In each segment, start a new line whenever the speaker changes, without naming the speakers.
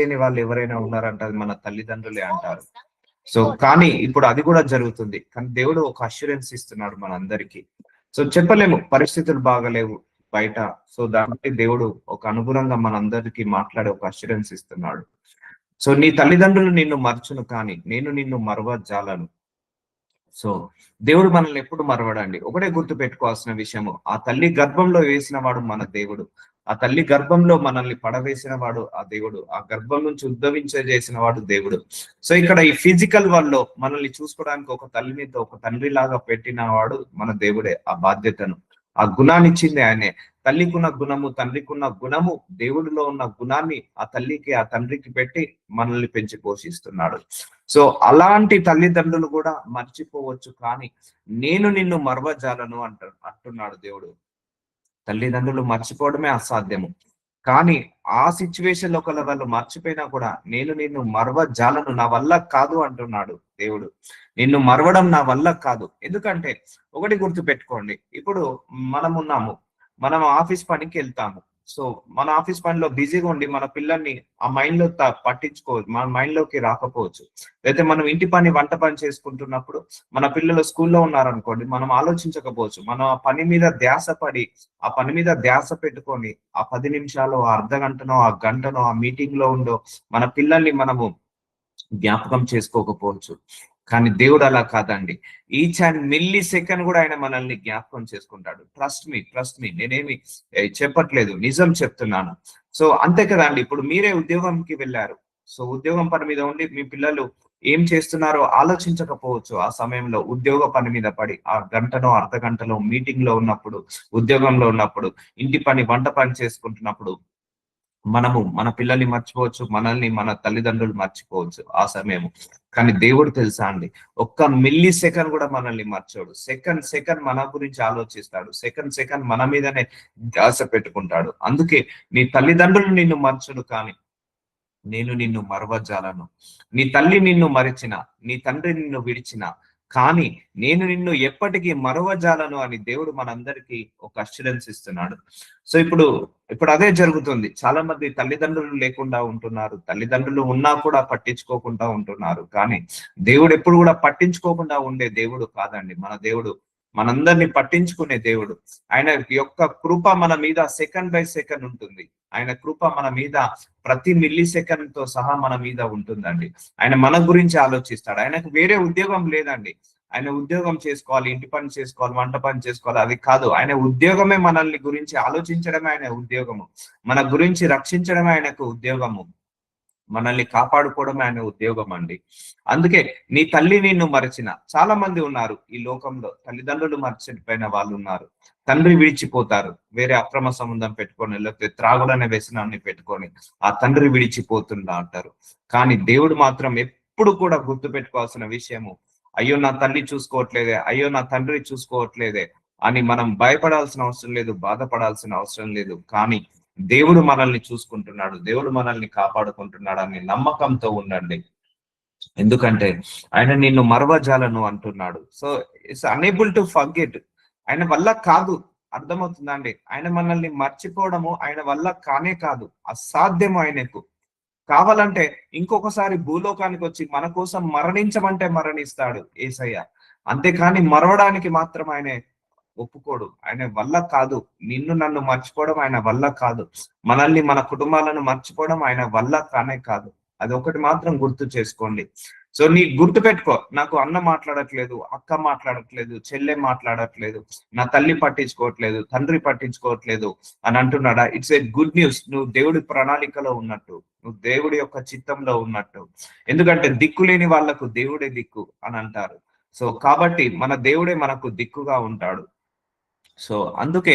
లేని వాళ్ళు ఎవరైనా ఉన్నారంటే అది మన తల్లిదండ్రులే అంటారు. సో కానీ ఇప్పుడు అది కూడా జరుగుతుంది. కానీ దేవుడు ఒక అష్యూరెన్స్ ఇస్తున్నాడు మనందరికీ. సో చెప్పలేము, పరిస్థితులు బాగలేవు బయట. సో దానికి దేవుడు ఒక అనుగుణంగా మనందరికీ మాట్లాడే ఒక అష్యూరెన్స్ ఇస్తున్నాడు. సో నీ తల్లిదండ్రులు నిన్ను మరచును, కానీ నేను నిన్ను మరవజాలను. సో దేవుడు మనల్ని ఎప్పుడు మరవడండి. ఒకటే గుర్తు పెట్టుకోవాల్సిన విషయము, ఆ తల్లి గర్భంలో వేసిన వాడు మన దేవుడు. ఆ తల్లి గర్భంలో మనల్ని పడవేసిన వాడు ఆ దేవుడు. ఆ గర్భం నుంచి ఉద్భవించే చేసిన వాడు దేవుడు. సో ఇక్కడ ఈ ఫిజికల్ వరల్డ్ లో మనల్ని చూసుకోవడానికి ఒక తల్లి మీద ఒక తండ్రి లాగా పెట్టిన వాడు మన దేవుడే. ఆ బాధ్యతను, ఆ గుణాన్ని ఇచ్చింది ఆయనే. తల్లికున్న గుణము, తండ్రికున్న గుణము, దేవుడిలో ఉన్న గుణాన్ని ఆ తల్లికి ఆ తండ్రికి పెట్టి మనల్ని పెంచి పోషిస్తున్నాడు. సో అలాంటి తల్లిదండ్రులు కూడా మర్చిపోవచ్చు, కానీ నేను నిన్ను మరవజాలను అంటున్నాడు దేవుడు. తల్లిదండ్రులు మర్చిపోవడమే అసాధ్యము, కానీ ఆ సిచ్యువేషన్ లో ఒకవేళ వాళ్ళు మర్చిపోయినా కూడా నేను నిన్ను మరవజాలను, నా వల్ల కాదు అంటున్నాడు దేవుడు. నిన్ను మరవడం నా వల్ల కాదు. ఎందుకంటే ఒకటి గుర్తు పెట్టుకోండి, ఇప్పుడు మనం ఉన్నాము, మనం ఆఫీస్ పనికి వెళ్తాము. సో మన ఆఫీస్ పనిలో బిజీగా ఉండి మన పిల్లల్ని ఆ మైండ్ లో పట్టించుకోవచ్చు, మన మైండ్ లోకి రాకపోవచ్చు. అయితే మనం ఇంటి పని, వంట పని చేసుకుంటున్నప్పుడు మన పిల్లలు స్కూల్లో ఉన్నారనుకోండి, మనం ఆలోచించకపోవచ్చు. మనం ఆ పని మీద ధ్యాస పడి, ఆ పని మీద ధ్యాస పెట్టుకొని ఆ 10 నిమిషాలు, ఆ అర్ధ గంటనో, ఆ గంటనో ఆ మీటింగ్ లో ఉండో మన పిల్లల్ని మనము జ్ఞాపకం చేసుకోకపోవచ్చు. కానీ దేవుడు అలా కాదండి. ఈచ్ అండ్ మిల్లీ సెకండ్ కూడా ఆయన మనల్ని జ్ఞాపకం చేసుకుంటాడు. ట్రస్ట్ మీ, నేనేమి చెప్పట్లేదు, నిజం చెప్తున్నాను. సో అంతే కదండి. ఇప్పుడు మీరే ఉద్యోగంకి వెళ్ళారు. సో ఉద్యోగం పని మీద ఉండి మీ పిల్లలు ఏం చేస్తున్నారో ఆలోచించకపోవచ్చు. ఆ సమయంలో ఉద్యోగ పని మీద పడి ఆ గంటనో అర్ధ గంటలో మీటింగ్ లో ఉన్నప్పుడు, ఉద్యోగంలో ఉన్నప్పుడు, ఇంటి పని, వంట పని చేసుకుంటున్నప్పుడు మనము మన పిల్లల్ని మర్చిపోవచ్చు, మనల్ని మన తల్లిదండ్రులు మర్చిపోవచ్చు ఆ సమయం. కానీ దేవుడు తెలుసా అండి, ఒక్క మిల్లీ సెకండ్ కూడా మనల్ని మర్చోడు. సెకండ్ సెకండ్ మన గురించి ఆలోచిస్తాడు. సెకండ్ సెకండ్ మన మీదనే ధ్యాస పెట్టుకుంటాడు. అందుకే నీ తల్లిదండ్రులు నిన్ను మర్చుడు, కానీ నేను నిన్ను మరవజాలను. నీ తల్లి నిన్ను మరిచిన, నీ తండ్రి నిన్ను విడిచిన, కానీ నేను నిన్ను ఎప్పటికీ మరవజాలను అని దేవుడు మనందరికీ ఒక అష్యూరెన్స్ ఇస్తున్నాడు. సో ఇప్పుడు అదే జరుగుతుంది. చాలా మంది తల్లిదండ్రులు లేకుండా ఉంటున్నారు, తల్లిదండ్రులు ఉన్నా కూడా పట్టించుకోకుండా ఉంటున్నారు. కానీ దేవుడు ఎప్పుడు కూడా పట్టించుకోకుండా ఉండే దేవుడు కాదండి. మన దేవుడు మనందరినీ పట్టించుకునే దేవుడు. ఆయన యొక్క కృప మన మీద సెకండ్ బై సెకండ్ ఉంటుంది. ఆయన కృప మన మీద ప్రతి మిల్లీ సెకండ్ తో సహా మన మీద ఉంటుందండి. ఆయన మన గురించి ఆలోచిస్తాడు. ఆయనకు వేరే ఉద్యోగం లేదండి. ఆయన ఉద్యోగం చేసుకోవాలి, ఇంటి పని చేసుకోవాలి, వంట పని చేసుకోవాలి, అది కాదు. ఆయన ఉద్యోగమే మనల్ని గురించి ఆలోచించడమే ఆయన ఉద్యోగము. మన గురించి రక్షించడమే ఆయనకు ఉద్యోగము. మనల్ని కాపాడుకోవడమే ఆయన ఉద్యోగం అండి. అందుకే నీ తల్లి నిన్ను మరచిన, చాలా మంది ఉన్నారు ఈ లోకంలో. తల్లిదండ్రులు మర్చిపోయిన వాళ్ళు ఉన్నారు. తండ్రి విడిచిపోతారు, వేరే అక్రమ సంబంధం పెట్టుకొని, లేకపోతే త్రాగుడనే వ్యసనాన్ని పెట్టుకొని ఆ తండ్రి విడిచిపోతుందా అంటారు. కానీ దేవుడు మాత్రం ఎప్పుడు కూడా గుర్తు పెట్టుకోవాల్సిన విషయము, అయ్యో నా తల్లి చూసుకోవట్లేదే, అయ్యో నా తండ్రి చూసుకోవట్లేదే అని మనం భయపడాల్సిన అవసరం లేదు, బాధపడాల్సిన అవసరం లేదు. కానీ దేవుడు మనల్ని చూసుకుంటున్నాడు, దేవుడు మనల్ని కాపాడుకుంటున్నాడు అనే నమ్మకంతో ఉండండి. ఎందుకంటే ఆయన నిన్ను మరవజాలను అంటున్నాడు. So it's unable to forget. ఆయన వల్ల కాదు. అర్థమవుతుందా అండి? ఆయన మనల్ని మర్చిపోవడము ఆయన వల్ల కానే కాదు, అసాధ్యము ఆయనకు. కావాలంటే ఇంకొకసారి భూలోకానికి వచ్చి మన కోసం మరణించమంటే మరణిస్తాడు యేసయ్య. అంతేకాని మరవడానికి మాత్రం ఆయన ఒప్పుకోడు. ఆయన వల్ల కాదు. నిన్ను నన్ను మర్చిపోవడం ఆయన వల్ల కాదు. మనల్ని, మన కుటుంబాలను మర్చిపోవడం ఆయన వల్ల కానే కాదు. అది ఒకటి మాత్రం గుర్తు చేసుకోండి. సో నీ గుర్తు పెట్టుకో, నాకు అన్న మాట్లాడట్లేదు, అక్క మాట్లాడట్లేదు, చెల్లె మాట్లాడట్లేదు, నా తల్లి పట్టించుకోవట్లేదు, తండ్రి పట్టించుకోవట్లేదు అని అంటున్నాడా? It's a good news. నువ్వు దేవుడి ప్రణాళికలో ఉన్నట్టు, నువ్వు దేవుడి యొక్క చిత్తంలో ఉన్నట్టు. ఎందుకంటే దిక్కు లేని వాళ్లకు దేవుడే దిక్కు అని అంటారు. సో కాబట్టి మన దేవుడే మనకు దిక్కుగా ఉంటాడు. సో అందుకే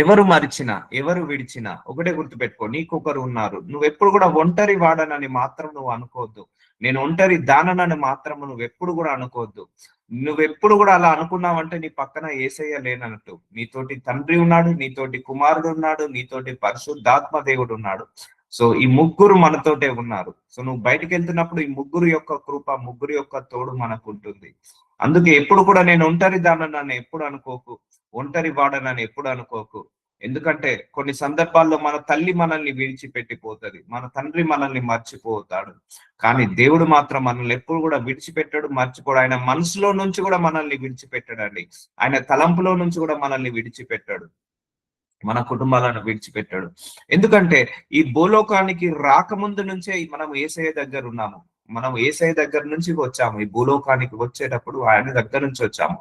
ఎవరు మరిచినా, ఎవరు విడిచినా ఒకటే గుర్తుపెట్టుకో, నీకొకరు ఉన్నారు. నువ్వెప్పుడు కూడా ఒంటరి వాడనని మాత్రం నువ్వు అనుకోవద్దు. నేను ఒంటరి దాననని మాత్రం నువ్వెప్పుడు కూడా అనుకోవద్దు. నువ్వెప్పుడు కూడా అలా అనుకున్నావంటే నీ పక్కన యేసయ్య లేనట్టు. నీతోటి తండ్రి ఉన్నాడు, నీతోటి కుమారుడు ఉన్నాడు, నీతోటి పరిశుద్ధాత్మ దేవుడు ఉన్నాడు. సో ఈ ముగ్గురు మనతోటే ఉన్నారు. సో నువ్వు బయటికి వెళ్తున్నప్పుడు ఈ ముగ్గురు యొక్క కృప, ముగ్గురు యొక్క తోడు మనకు ఉంటుంది. అందుకే ఎప్పుడు కూడా నేను ఒంటరి దానని ఎప్పుడు అనుకోకు, ఒంటరి వాడనని ఎప్పుడు అనుకోకు. ఎందుకంటే కొన్ని సందర్భాల్లో మన తల్లి మనల్ని విడిచిపెట్టిపోతుంది, మన తండ్రి మనల్ని మర్చిపోతాడు. కానీ దేవుడు మాత్రం మనల్ని ఎప్పుడు కూడా విడిచిపెట్టాడు, మర్చిపోడు. ఆయన మనసులో నుంచి కూడా మనల్ని విడిచిపెట్టాడండి. ఆయన తలంపులో నుంచి కూడా మనల్ని విడిచిపెట్టాడు, మన కుటుంబాలను విడిచిపెట్టాడు. ఎందుకంటే ఈ భూలోకానికి రాకముందు నుంచే మనం యేసయ్య దగ్గర ఉన్నాము. మనం యేసయ్య దగ్గర నుంచి వచ్చాము. ఈ భూలోకానికి వచ్చేటప్పుడు ఆయన దగ్గర నుంచి వచ్చాము.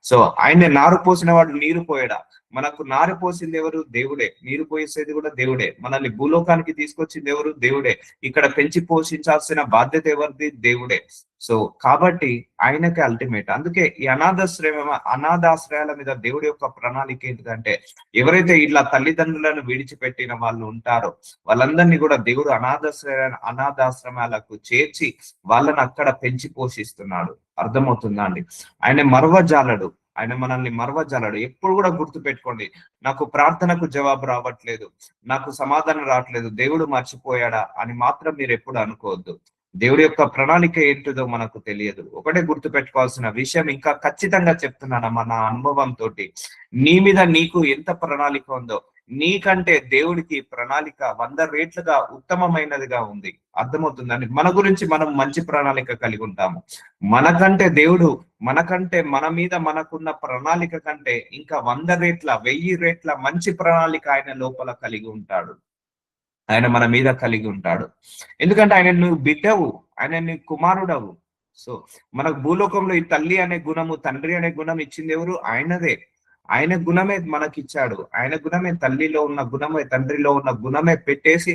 సో ఆయన నారు పోసిన వాడు నీరు పోయడా? మనకు నారు పోసింది ఎవరు? దేవుడే. నీరు పోసేది కూడా దేవుడే. మనల్ని భూలోకానికి తీసుకొచ్చింది ఎవరు? దేవుడే. ఇక్కడ పెంచి పోషించాల్సిన బాధ్యత ఎవరిది? దేవుడే. సో కాబట్టి ఆయనకే అల్టిమేట్. అందుకే ఈ అనాథాశ్రయాల మీద దేవుడి యొక్క ప్రణాళిక ఏంటిదంటే, ఎవరైతే ఇలా తల్లిదండ్రులను విడిచిపెట్టిన వాళ్ళు ఉంటారో వాళ్ళందరినీ కూడా దేవుడు అనాథాశ్రమాలకు చేర్చి వాళ్ళని అక్కడ పెంచి పోషిస్తున్నాడు. అర్థమవుతుందా అండి? ఆయన మరవజాలడు. ఆయన మనల్ని మరవజాలడు. ఎప్పుడు కూడా గుర్తు పెట్టుకోండి, నాకు ప్రార్థనకు జవాబు రావట్లేదు, నాకు సమాధానం రావట్లేదు, దేవుడు మర్చిపోయాడా అని మాత్రం మీరు ఎప్పుడు అనుకోవద్దు. దేవుడి యొక్క ప్రణాళిక ఏంటిదో మనకు తెలియదు. ఒకటే గుర్తు పెట్టుకోవాల్సిన విషయం, ఇంకా ఖచ్చితంగా చెప్తున్నానమ్మా నా అనుభవంతో, నీ మీద నీకు ఎంత ప్రణాళిక ఉందో నీకంటే దేవుడికి ప్రణాళిక 100 రెట్లుగా ఉత్తమమైనదిగా ఉంది. అర్థమవుతుందండి? మన గురించి మనం మంచి ప్రణాళిక కలిగి ఉంటాము. మనకంటే మన మీద మనకున్న ప్రణాళిక కంటే ఇంకా 100 రెట్ల 1000 రెట్ల మంచి ప్రణాళిక ఆయన లోపల కలిగి ఉంటాడు. ఆయన మన మీద కలిగి ఉంటాడు. ఎందుకంటే ఆయన నువ్వు బిడ్డవు, ఆయన నీ కుమారుడవు. సో మనకు భూలోకంలో ఈ తల్లి అనే గుణము, తండ్రి అనే గుణం ఇచ్చింది ఎవరు? ఆయనదే. ఆయన గుణమే మనకిచ్చాడు. ఆయన గుణమే, తల్లిలో ఉన్న గుణమే, తండ్రిలో ఉన్న గుణమే పెట్టేసి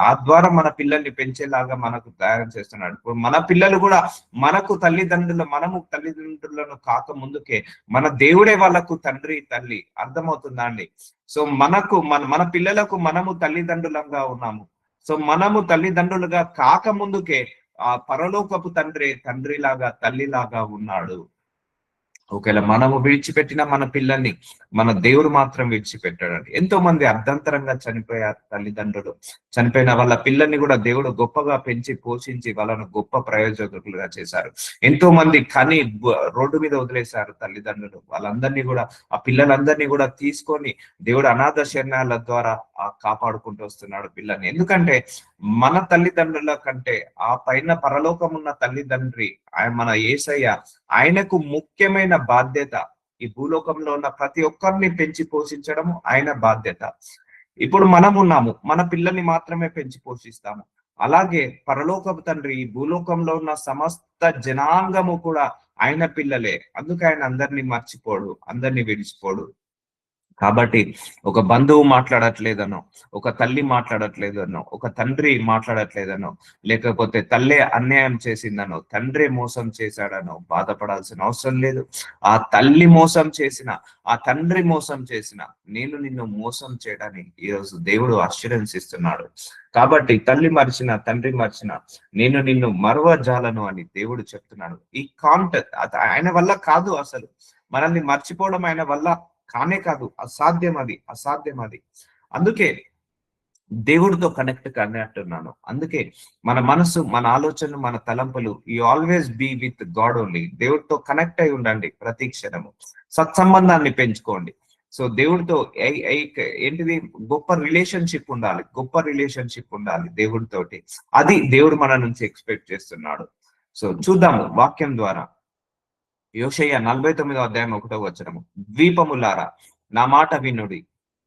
ఆ ద్వారా మన పిల్లల్ని పెంచేలాగా మనకు తయారు చేస్తున్నాడు. ఇప్పుడు మన పిల్లలు కూడా మనము తల్లిదండ్రులను కాక ముందుకే మన దేవుడే వాళ్ళకు తండ్రి, తల్లి. అర్థమవుతుందా అండి? సో మన పిల్లలకు మనము తల్లిదండ్రులంగా ఉన్నాము. సో మనము తల్లిదండ్రులుగా కాక ముందుకే ఆ పరలోకపు తండ్రిలాగా తల్లిలాగా ఉన్నాడు. ఒకవేళ మనము విడిచిపెట్టిన మన పిల్లల్ని మన దేవుడు మాత్రం విడిచిపెట్టాడండి. ఎంతో మంది అర్ధంతరంగా చనిపోయారు తల్లిదండ్రులు. చనిపోయిన వాళ్ళ పిల్లల్ని కూడా దేవుడు గొప్పగా పెంచి పోషించి వాళ్ళను గొప్ప ప్రయోజకులుగా చేశారు. ఎంతో మంది కని రోడ్డు మీద వదిలేశారు తల్లిదండ్రులు. వాళ్ళందరినీ కూడా, ఆ పిల్లలందరినీ కూడా తీసుకొని దేవుడు అనాథ శరణాల ద్వారా కాపాడుకుంటూ వస్తున్నాడు పిల్లల్ని. ఎందుకంటే మన తల్లిదండ్రుల కంటే ఆ పైన పరలోకం ఉన్న తల్లిదండ్రి మన యేసయ్య, ఆయనకు ముఖ్యమైన బాధ్యత ఈ భూలోకంలో ఉన్న ప్రతి ఒక్కరిని పెంచి పోషించడం ఆయన బాధ్యత. ఇప్పుడు మనం ఉన్నాము, మన పిల్లల్ని మాత్రమే పెంచి పోషిస్తాము. అలాగే పరలోకపు తండ్రి ఈ భూలోకంలో ఉన్న సమస్త జనాంగము కూడా ఆయన పిల్లలే. అందుకే ఆయన అందరినీ మర్చిపోడు, అందరినీ విడిచిపోడు. కాబట్టి ఒక బంధువు మాట్లాడట్లేదనో, ఒక తల్లి మాట్లాడట్లేదనో, ఒక తండ్రి మాట్లాడట్లేదనో, లేకపోతే తల్లే అన్యాయం చేసిందనో, తండ్రి మోసం చేశాడనో బాధపడాల్సిన అవసరం లేదు. ఆ తల్లి మోసం చేసిన, ఆ తండ్రి మోసం చేసిన, నేను నిన్ను మోసం చేయడానికి ఈరోజు దేవుడు అష్యూరెన్స్ ఇస్తున్నాడు. కాబట్టి తల్లి మర్చిన, తండ్రి మర్చిన, నేను నిన్ను మరవజాలను అని దేవుడు చెప్తున్నాడు. ఈ కాంటెక్ట్ ఆయన వల్ల కాదు, అసలు మనల్ని మర్చిపోవడం ఆయన వల్ల కానే కాదు. అసాధ్యం అది. అందుకే దేవుడితో కనెక్ట్ అంటున్నాను. అందుకే మన మనసు, మన ఆలోచనలు, మన తలంపులు you always be with God only. దేవుడితో కనెక్ట్ అయి ఉండండి ప్రతి క్షణము. సత్సంబంధాన్ని పెంచుకోండి. సో దేవుడితో ఏంటిది, గొప్ప రిలేషన్షిప్ ఉండాలి దేవుడితోటి. అది దేవుడు మన నుంచి ఎక్స్పెక్ట్ చేస్తున్నాడు. సో చూద్దాము వాక్యం ద్వారా. యోషయ్య 49వ అధ్యాయం 1వ వచనము, ద్వీపములారా నా మాట వినుడి,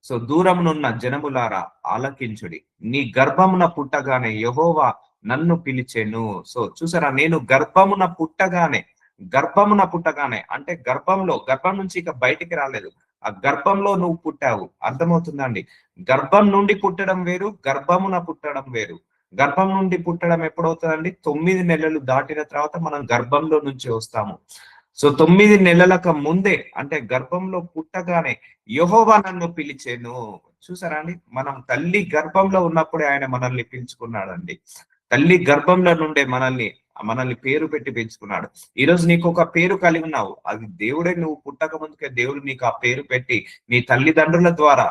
సో దూరమునున్న జనములారా ఆలకించుడి, నీ గర్భమున పుట్టగానే యెహోవా నన్ను పిలిచెను. సో చూసారా, నేను గర్భమున పుట్టగానే అంటే గర్భం నుంచి ఇక బయటికి రాలేదు, ఆ గర్భంలో నువ్వు పుట్టావు. అర్థమవుతుందండి? గర్భం నుండి పుట్టడం వేరు, గర్భమున పుట్టడం వేరు. గర్భం నుండి పుట్టడం ఎప్పుడవుతుందండి? 9 నెలలు దాటిన తర్వాత మనం గర్భంలో నుంచి వస్తాము. సో 9 నెలలకు ముందే, అంటే గర్భంలో పుట్టగానే యెహోవా నన్ను పిలిచెను. చూసారా అండి? మనం తల్లి గర్భంలో ఉన్నప్పుడే ఆయన మనల్ని పిలుచుకున్నాడండి. తల్లి గర్భంలో నుండే మనల్ని పేరు పెట్టి పెంచుకున్నాడు. ఈరోజు నీకు ఒక పేరు కలిగి ఉన్నావు, అది దేవుడే. నువ్వు పుట్టక ముందుకే దేవుడు నీకు ఆ పేరు పెట్టి నీ తల్లిదండ్రుల ద్వారా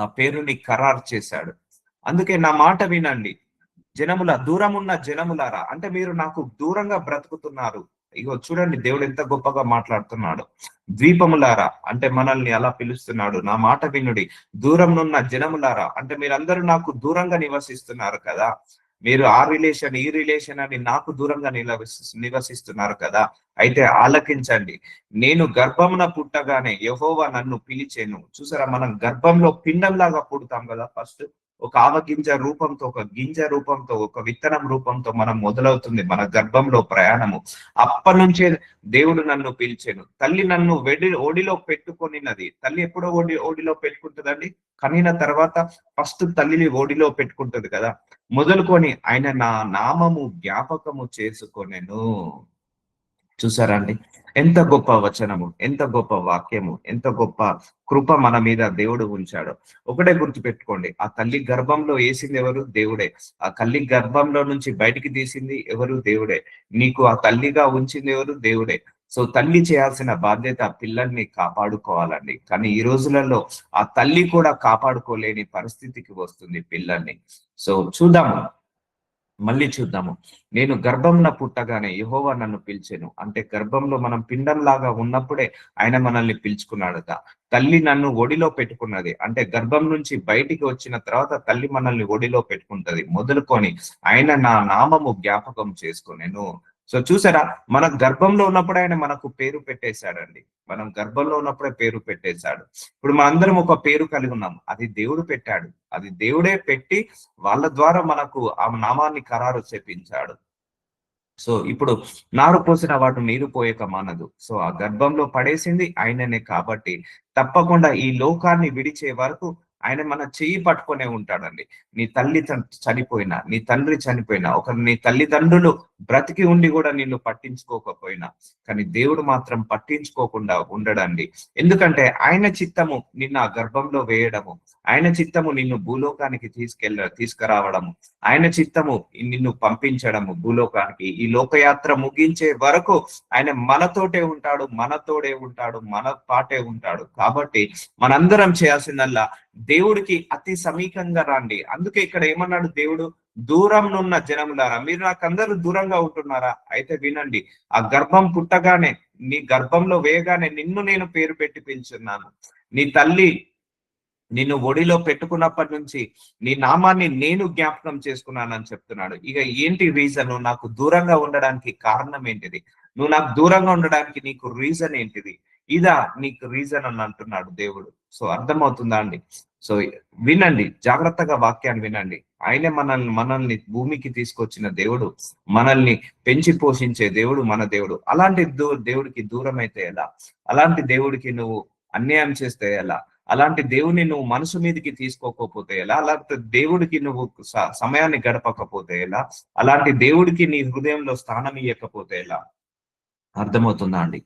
ఆ పేరుని ఖరారు చేశాడు. అందుకే నా మాట వినండి, దూరం ఉన్న జనములారా, అంటే మీరు నాకు దూరంగా బ్రతుకుతున్నారు. ఇగో చూడండి దేవుడు ఎంత గొప్పగా మాట్లాడుతున్నాడు. ద్వీపములారా అంటే మనల్ని అలా పిలుస్తున్నాడు. నా మాట వినుడి. దూరంనున్న జనములారా అంటే మీరందరూ నాకు దూరంగా నివసిస్తున్నారు కదా, మీరు ఆ రిలేషన్ ఈ రిలేషన్ అని నాకు దూరంగా నివసిస్తున్నారు కదా, అయితే ఆలకించండి. నేను గర్భమున పుట్టగానే యెహోవా నన్ను పిలిచెను. చూసారా, మనం గర్భంలో పిండంలాగా పుడతాం కదా ఫస్ట్. ఒక ఆవగింజ రూపంతో, ఒక గింజ రూపంతో, ఒక విత్తనం రూపంతో మనం మొదలవుతుంది మన గర్భంలో ప్రయాణము. అప్పటి నుంచే దేవుడు నన్ను పిలిచెను. తల్లి నన్ను ఒడిలో పెట్టుకొనినది. తల్లి ఎప్పుడో ఒడిలో పెట్టుకుంటుందండి? కనిన తర్వాత ఫస్ట్ తల్లిని ఒడిలో పెట్టుకుంటది కదా. మొదలుకొని ఆయన నా నామము జ్ఞాపకము చేసుకొనెను. చూసారా అండి, ఎంత గొప్ప వచనము, ఎంత గొప్ప వాక్యము, ఎంత గొప్ప కృప మన మీద దేవుడు ఉంచాడు. ఒకటే గుర్తు పెట్టుకోండి, ఆ తల్లి గర్భంలో వేసింది ఎవరు? దేవుడే. ఆ తల్లి గర్భంలో నుంచి బయటికి తీసింది ఎవరు? దేవుడే. నీకు ఆ తల్లిగా ఉంచింది ఎవరు? దేవుడే. సో తల్లి చేయాల్సిన బాధ్యత పిల్లల్ని కాపాడుకోవాలండి. కానీ ఈ రోజులలో ఆ తల్లి కూడా కాపాడుకోలేని పరిస్థితికి వస్తుంది పిల్లల్ని. సో చూద్దాము, మళ్ళీ చూద్దాము. నేను గర్భంలో పుట్టగానే యెహోవా నన్ను పిలిచెను. అంటే గర్భంలో మనం పిండంలాగా ఉన్నప్పుడే ఆయన మనల్ని పిలుచుకున్నాడట. తల్లి నన్ను ఒడిలో పెట్టుకున్నది. అంటే గర్భం నుంచి బయటికి వచ్చిన తర్వాత తల్లి మనల్ని ఒడిలో పెట్టుకుంటది. మొదలుకొని ఆయన నా నామము జ్ఞాపకం చేసుకొనెను. సో చూసారా, మన గర్భంలో ఉన్నప్పుడు ఆయన మనకు పేరు పెట్టేశాడండి. మనం గర్భంలో ఉన్నప్పుడే పేరు పెట్టేశాడు. ఇప్పుడు మనందరం ఒక పేరు కలిగి ఉన్నాం, అది దేవుడు పెట్టాడు. అది దేవుడే పెట్టి వాళ్ళ ద్వారా మనకు ఆ నామాన్ని ఖరారు చేపించాడు. సో ఇప్పుడు నారు పోసిన వాడు నీరు పోయక మానదు. సో ఆ గర్భంలో పడేసింది ఆయననే కాబట్టి తప్పకుండా ఈ లోకాన్ని విడిచే వరకు ఆయన మన చెయ్యి పట్టుకునే ఉంటాడండి. నీ తల్లి చనిపోయినా, నీ తండ్రి చనిపోయినా, నీ తల్లిదండ్రులు బ్రతికి ఉండి కూడా నిన్ను పట్టించుకోకపోయినా, కానీ దేవుడు మాత్రం పట్టించుకోకుండా ఉండడండి. ఎందుకంటే ఆయన చిత్తము నిన్ను ఆ గర్భంలో వేయడము, ఆయన చిత్తము నిన్ను భూలోకానికి తీసుకురావడము, ఆయన చిత్తము నిన్ను పంపించడము భూలోకానికి. ఈ లోకయాత్ర ముగించే వరకు ఆయన మనతోటే ఉంటాడు, మనతోడే ఉంటాడు, మన పాటే ఉంటాడు. కాబట్టి మనందరం చేయాల్సిందల్లా దేవుడికి అతి సమీపంగా రండి. అందుకే ఇక్కడ ఏమన్నాడు దేవుడు? దూరం నున్న జనములారా, మీరు నాకు అందరూ దూరంగా ఉంటున్నారా? అయితే వినండి, ఆ గర్భం పుట్టగానే, నీ గర్భంలో వేయగానే నిన్ను నేను పేరు పెట్టి పిలుచున్నాను. నీ తల్లి నిన్ను ఒడిలో పెట్టుకున్నప్పటి నుంచి నీ నామాన్ని నేను జ్ఞాపకం చేసుకున్నానని చెప్తున్నాడు. ఇక ఏంటి రీజన్? నాకు దూరంగా ఉండడానికి కారణం ఏంటిది? నువ్వు నాకు దూరంగా ఉండడానికి నీకు రీజన్ ఏంటిది? ఇదా నీకు రీజన్ అని అంటున్నాడు దేవుడు. సో అర్థమవుతుందా అండి? సో వినండి, జాగ్రత్తగా వాక్యాన్ని వినండి. ఆయనే మనల్ని భూమికి తీసుకొచ్చిన దేవుడు, మనల్ని పెంచి పోషించే దేవుడు మన దేవుడు. అలాంటి దేవుడికి దూరం అయితే ఎలా? అలాంటి దేవుడికి నువ్వు అన్యాయం చేస్తే ఎలా? అలాంటి దేవుని నువ్వు మనసు మీదకి తీసుకోకపోతే ఎలా? అలాంటి దేవుడికి నువ్వు సమయాన్ని గడపకపోతే ఎలా? అలాంటి దేవుడికి నీ హృదయంలో స్థానం ఇవ్వకపోతే ఎలా? అర్థమవుతుందా అండి?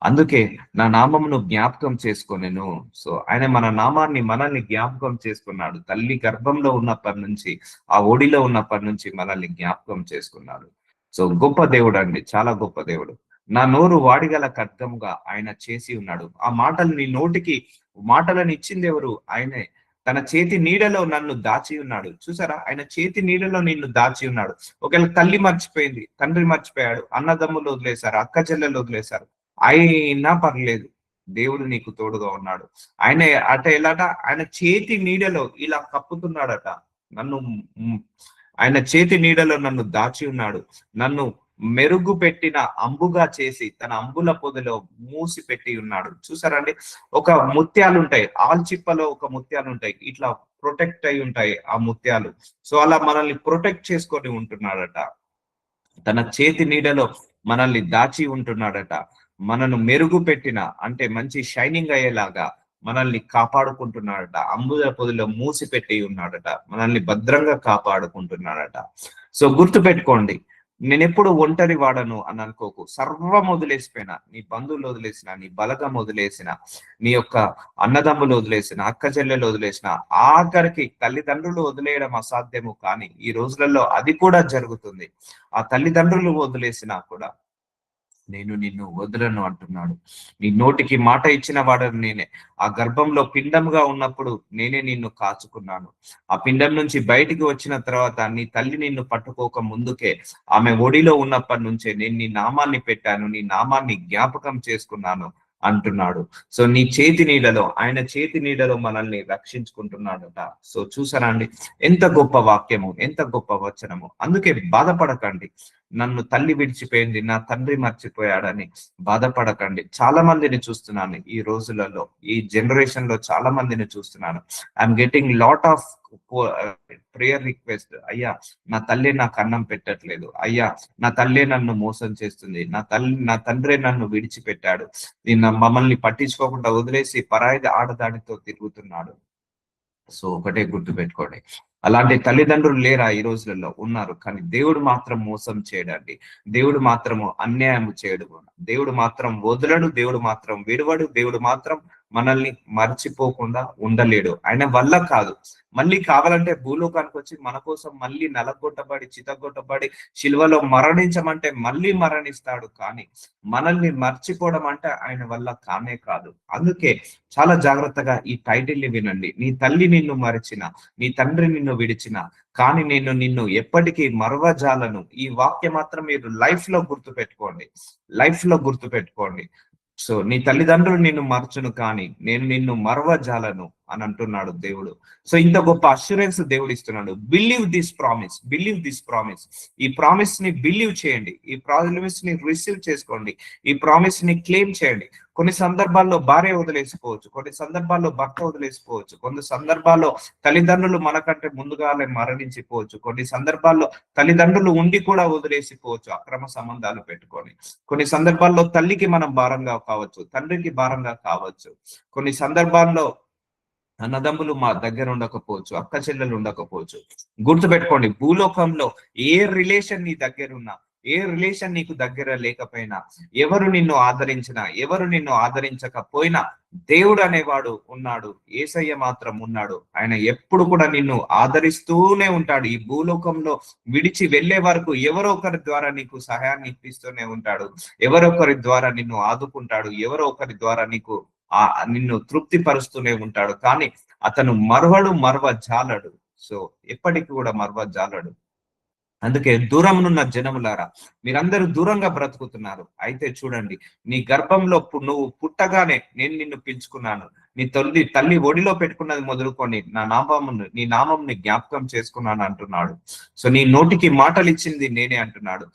అందుకే నా నామమును జ్ఞాపకం చేసుకొనెను. సో ఆయన మన నామాన్ని, మనల్ని జ్ఞాపకం చేసుకున్నాడు. తల్లి గర్భంలో ఉన్నప్పటి నుంచి, ఆ ఒడిలో ఉన్నప్పటి నుంచి మనల్ని జ్ఞాపకం చేసుకున్నాడు. సో గొప్ప దేవుడు అండి, చాలా గొప్ప దేవుడు. నా నోరు వాడిగల ఖడ్గముగా ఆయన చేసి ఉన్నాడు. ఆ మాటలు నీ నోటికి మాటలను ఇచ్చింది ఎవరు? ఆయనే. తన చేతి నీడలో నన్ను దాచి ఉన్నాడు. చూసారా, ఆయన చేతి నీడలో నిన్ను దాచి ఉన్నాడు. ఒకవేళ తల్లి మర్చిపోయింది, తండ్రి మర్చిపోయాడు, అన్నదమ్ములు వదిలేశారు, అక్క చెల్లెలు వదిలేశారు, అయినా పర్లేదు, దేవుడు నీకు తోడుగా ఉన్నాడు. ఆయన ఎలాట? ఆయన చేతి నీడలో ఇలా కప్పుతున్నాడట నన్ను. ఆయన చేతి నీడలో నన్ను దాచి ఉన్నాడు. నన్ను మెరుగు పెట్టిన అంబుగా చేసి తన అంబుల పొదలో మూసి పెట్టి ఉన్నాడు. చూసారండి, ఒక ముత్యాలు ఉంటాయి, ఆల్చిప్పలో ఒక ముత్యాలు ఉంటాయి, ఇట్లా ప్రొటెక్ట్ అయి ఉంటాయి ఆ ముత్యాలు. సో అలా మనల్ని ప్రొటెక్ట్ చేసుకొని ఉంటున్నాడట. తన చేతి నీడలో మనల్ని దాచి ఉంటున్నాడట. మనను మెరుగు పెట్టిన అంటే మంచి షైనింగ్ అయ్యేలాగా మనల్ని కాపాడుకుంటున్నాడట. అంబుల పొదిలో మూసి పెట్టి ఉన్నాడట. మనల్ని భద్రంగా కాపాడుకుంటున్నాడట. సో గుర్తు పెట్టుకోండి, నేనెప్పుడు ఒంటరి వాడను అని అనుకోకు. సర్వం వదిలేసిపోయినా, నీ బంధువులు వదిలేసిన, నీ బలగం వదిలేసిన, నీ యొక్క అన్నదమ్ములు వదిలేసిన, అక్క చెల్లెలు వదిలేసిన, ఆఖరికి తల్లిదండ్రులు వదిలేయడం అసాధ్యము. కానీ ఈ రోజులలో అది కూడా జరుగుతుంది. ఆ తల్లిదండ్రులు వదిలేసినా కూడా నేను నిన్ను వదలను అంటున్నాడు. నీ నోటికి మాట ఇచ్చిన వాడను నేనే. ఆ గర్భంలో పిండంగా ఉన్నప్పుడు నేనే నిన్ను కాచుకున్నాను. ఆ పిండం నుంచి బయటికి వచ్చిన తర్వాత నీ తల్లి నిన్ను పట్టుకోక ముందుకే, ఆమె ఒడిలో ఉన్నప్పటి నుంచే నేను నీ నామాన్ని పెట్టాను, నీ నామాన్ని జ్ఞాపకం చేసుకున్నాను అంటున్నాడు. సో నీ చేతి నీడలో, ఆయన చేతి నీడలో మనల్ని రక్షించుకుంటున్నాడట. సో చూసారా అండి, ఎంత గొప్ప వాక్యము, ఎంత గొప్ప వచనము. అందుకే బాధపడకండి. నన్ను తల్లి విడిచిపోయింది, నా తండ్రి మర్చిపోయాడని బాధపడకండి. చాలా మందిని చూస్తున్నాను ఈ రోజులలో, ఈ జనరేషన్ లో చాలా మందిని చూస్తున్నాను. I'm getting lot of prayer request. అయ్యా, నా తల్లి నాకు అన్నం పెట్టట్లేదు, అయ్యా నా తల్లే నన్ను మోసం చేస్తుంది, నా తండ్రే నన్ను విడిచిపెట్టాడు, మమ్మల్ని పట్టించుకోకుండా వదిలేసి పరాయి ఆడదానితో తిరుగుతున్నాడు. సో ఒకటే గుర్తు పెట్టుకోండి, అలాంటి తల్లిదండ్రులు లేరా ఈ రోజులలో? ఉన్నారు. కానీ దేవుడు మాత్రం మోసం చేయడండి. దేవుడు మాత్రము అన్యాయం చేయడు. దేవుడు మాత్రం వదలడు, దేవుడు మాత్రం విడవడు, దేవుడు మాత్రం మనల్ని మర్చిపోకుండా ఉండలేడు. ఆయన వల్ల కాదు. మళ్ళీ కావాలంటే భూలోకానికి వచ్చి మన కోసం మళ్ళీ నలగొట్టబడి, చితగొట్టబడి, శిలువలో మరణించమంటే మళ్ళీ మరణిస్తాడు. కానీ మనల్ని మర్చిపోవడం అంటే ఆయన వల్ల కానే కాదు. అందుకే చాలా జాగ్రత్తగా ఈ టైటిల్ ని వినండి. నీ తల్లి నిన్ను మరచిన, నీ తండ్రి నిన్ను విడిచిన, కానీ నేను నిన్ను ఎప్పటికీ మరవజాలను. ఈ వాక్యం మాత్రం మీరు లైఫ్ లో గుర్తు పెట్టుకోండి, లైఫ్ లో గుర్తు పెట్టుకోండి. సో నీ తల్లిదండ్రులు నిన్ను మరచును, కానీ నేను నిన్ను మరవజాలను అని అంటున్నాడు దేవుడు. సో ఇంత గొప్ప అష్యూరెన్స్ దేవుడు ఇస్తున్నాడు. Believe this promise, believe this promise. ఈ ప్రామిస్ ని బిలీవ్ చేయండి, ఈ ప్రామిస్ ని రిసీవ్ చేసుకోండి, ఈ ప్రామిస్ ని క్లెయిమ్ చేయండి. కొన్ని సందర్భాల్లో భార్య వదిలేసిపోవచ్చు, కొన్ని సందర్భాల్లో భర్త వదిలేసిపోవచ్చు, కొన్ని సందర్భాల్లో తల్లిదండ్రులు మనకంటే ముందుగానే మరణించిపోవచ్చు, కొన్ని సందర్భాల్లో తల్లిదండ్రులు ఉండి కూడా వదిలేసిపోవచ్చు అక్రమ సంబంధాలు పెట్టుకొని, కొన్ని సందర్భాల్లో తల్లికి మనం భారంగా కావచ్చు, తండ్రికి భారంగా కావచ్చు, కొన్ని సందర్భాల్లో అన్నదమ్ములు మా దగ్గర ఉండకపోవచ్చు, అక్క చెల్లెలు ఉండకపోవచ్చు. గుర్తుపెట్టుకోండి, భూలోకంలో ఏ రిలేషన్ నీ దగ్గర ఉన్నా, ఏ రిలేషన్ నీకు దగ్గర లేకపోయినా, ఎవరు నిన్ను ఆదరించినా, ఎవరు నిన్ను ఆదరించకపోయినా, దేవుడు అనేవాడు ఉన్నాడు, యేసయ్య మాత్రం ఉన్నాడు. ఆయన ఎప్పుడు కూడా నిన్ను ఆదరిస్తూనే ఉంటాడు. ఈ భూలోకంలో విడిచి వెళ్లే వరకు ఎవరో ఒకరి ద్వారా నీకు సహాయాన్ని ఇప్పిస్తూనే ఉంటాడు, ఎవరో ఒకరి ద్వారా నిన్ను ఆదుకుంటాడు, ఎవరో ఒకరి ద్వారా నిన్ను తృప్తి పరుస్తూనే ఉంటాడు. కానీ అతను మరవ జాలడు. సో ఎప్పటికి కూడా మరవ జాలడు. అందుకే దూరమునున్న జనములారా, మీరందరూ దూరంగా బ్రతుకుతున్నారు. అయితే చూడండి, నీ గర్భంలో నువ్వు పుట్టగానే నేను నిన్ను పిలుచుకున్నాను. నీ తల్లి ఒడిలో పెట్టుకున్నది మొదలుకొని నీ నామంని జ్ఞాపకం చేసుకున్నాను అంటున్నాడు. సో నీ నోటికి మాటలు ఇచ్చింది నేనే అంటున్నాడు.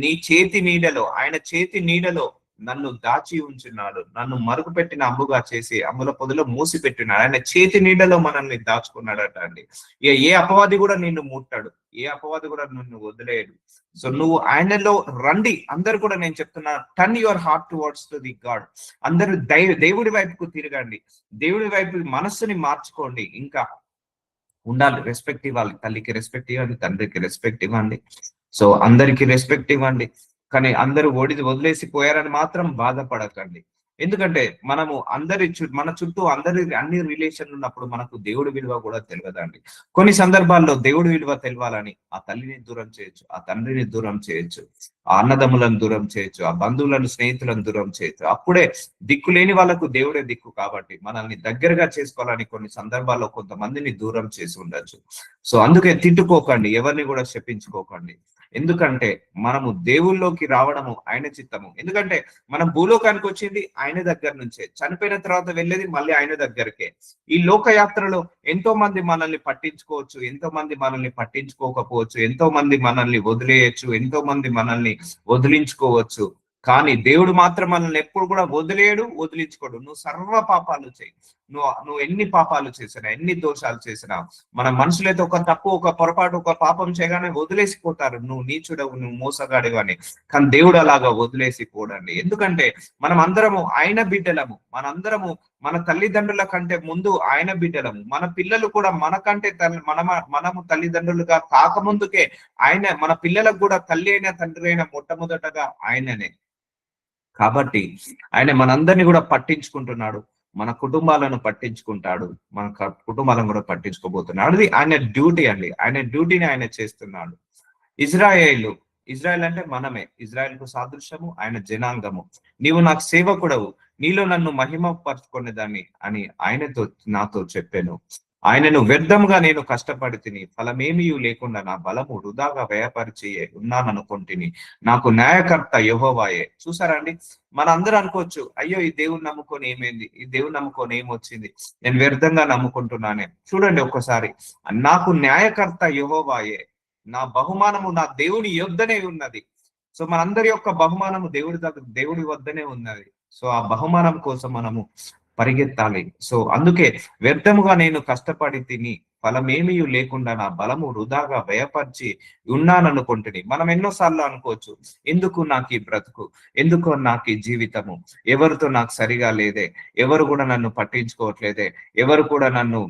నీ చేతి నీడలో, ఆయన చేతి నీడలో నన్ను దాచి ఉంచున్నాడు, నన్ను మరుగు పెట్టిన అంబుగా చేసి అమ్ముల పొదలో మూసి పెట్టినాడు. ఆయన చేతి నీడలో మనల్ని దాచుకున్నాడట అండి. ఏ అపవాది కూడా నిన్ను ముట్టాడు, ఏ అపవాది కూడా నిన్ను వదిలేయడు. సో నువ్వు ఆయనలో రండి. అందరు కూడా నేను చెప్తున్నా, turn your heart towards to the God. అందరూ దేవుడి వైపుకు తిరగండి, దేవుడి వైపు మనస్సుని మార్చుకోండి. ఇంకా ఉండాలి, రెస్పెక్ట్ ఇవ్వాలి. తల్లికి రెస్పెక్ట్ ఇవ్వండి, తండ్రికి రెస్పెక్ట్ ఇవ్వండి, సో అందరికి రెస్పెక్ట్ ఇవ్వండి. కానీ అందరూ వదిలేసి పోయారని మాత్రం బాధపడకండి. ఎందుకంటే మనము మన చుట్టూ అన్ని రిలేషన్లు ఉన్నప్పుడు మనకు దేవుడి విలువ కూడా తెలియదండి. కొన్ని సందర్భాల్లో దేవుడి విలువ తెలవాలని ఆ తల్లిని దూరం చేయొచ్చు, ఆ తండ్రిని దూరం చేయొచ్చు, ఆ అన్నదమ్ములను దూరం చేయొచ్చు, ఆ బంధువులను, స్నేహితులను దూరం చేయొచ్చు. అప్పుడే దిక్కు లేని వాళ్ళకు దేవుడే దిక్కు. కాబట్టి మనల్ని దగ్గరగా చేసుకోవాలని కొన్ని సందర్భాల్లో కొంతమందిని దూరం చేసి ఉండొచ్చు. సో అందుకే తిట్టుకోకండి, ఎవరిని కూడా శపించుకోకండి. ఎందుకంటే మనము దేవుళ్ళలోకి రావడము ఆయన చిత్తము. ఎందుకంటే మనం భూలోకానికి వచ్చింది ఆయన దగ్గర నుంచే, చనిపోయిన తర్వాత వెళ్ళేది మళ్ళీ ఆయన దగ్గరకే. ఈ లోకయాత్రలో ఎంతో మంది మనల్ని పట్టించుకోవచ్చు, ఎంతో మంది మనల్ని పట్టించుకోకపోవచ్చు, ఎంతో మంది మనల్ని వదిలేయచ్చు, ఎంతో మంది మనల్ని వదిలించుకోవచ్చు. కానీ దేవుడు మాత్రం మనల్ని ఎప్పుడు కూడా వదిలేయడు, వదిలించుకోడు. నువ్వు సర్వ పాపాలు చేయి, నువ్వు ఎన్ని పాపాలు చేసినా, ఎన్ని దోషాలు చేసినా, మన మనుషులైతే ఒక తప్పు, ఒక పొరపాటు, ఒక పాపం చేయగానే వదిలేసిపోతారు, నువ్వు నీచుడవు, నువ్వు మోసగాడివు అని. కానీ దేవుడు అలాగా వదిలేసిపోడండి. ఎందుకంటే మనం అందరము ఆయన బిడ్డలము, మనందరము మన తల్లిదండ్రుల కంటే ముందు ఆయన బిడ్డలము. మన పిల్లలు కూడా మనకంటే మనము తల్లిదండ్రులుగా కాకముందుకే మన పిల్లలకు కూడా తల్లి అయిన తండ్రి అయిన మొట్టమొదటగా ఆయననే. కాబట్టి ఆయన మనందరినీ కూడా పట్టించుకుంటున్నాడు, మన కుటుంబాలను పట్టించుకుంటాడు, మన కుటుంబాలను కూడా పట్టించుకోబోతున్నాడు. అది ఆయన డ్యూటీ అండి, ఆయన డ్యూటీని ఆయన చేస్తున్నాడు. ఇజ్రాయేలు ఇజ్రాయెల్ అంటే మనమే, ఇజ్రాయెల్ కు సాదృశ్యము, ఆయన జనాంగము. నీవు నాకు సేవకుడవు, నీలో నన్ను మహిమ పరుచుకునేదాన్ని అని ఆయనతో నాతో చెప్పాను. ఆయనను వ్యర్థముగా నేను కష్టపడి తిని ఫలమేమీ లేకుండా నా బలము వృధాగా వ్యయపరిచి ఉన్నాననుకుంటుని, నాకు న్యాయకర్త యెహోవాయే. చూసారా అండి, మనందరూ అనుకోవచ్చు, అయ్యో ఈ దేవుని నమ్ముకొని ఏమైంది, ఈ దేవుని నమ్ముకొని ఏమొచ్చింది, నేను వ్యర్థంగా నమ్ముకుంటున్నానే. చూడండి ఒక్కసారి, నాకు న్యాయకర్త యెహోవాయే, నా బహుమానము నా దేవుని యొద్దనే ఉన్నది. సో మనందరి యొక్క బహుమానము దేవుడి వద్దనే ఉన్నది. సో ఆ బహుమానం కోసం మనము పరిగెత్తాలి. సో అందుకే వ్యర్థముగా నేను కష్టపడి తిని ఫలమేమీ లేకుండా నా బలము వృధాగా వ్యయపరిచి ఉన్నాననుకుంటుని. మనం ఎన్నోసార్లు అనుకోవచ్చు, ఎందుకు నాకు ఈ బ్రతుకు, ఎందుకు నాకు ఈ జీవితము, ఎవరితో నాకు సరిగా లేదే, ఎవరు కూడా నన్ను పట్టించుకోవట్లేదే, ఎవరు కూడా నన్ను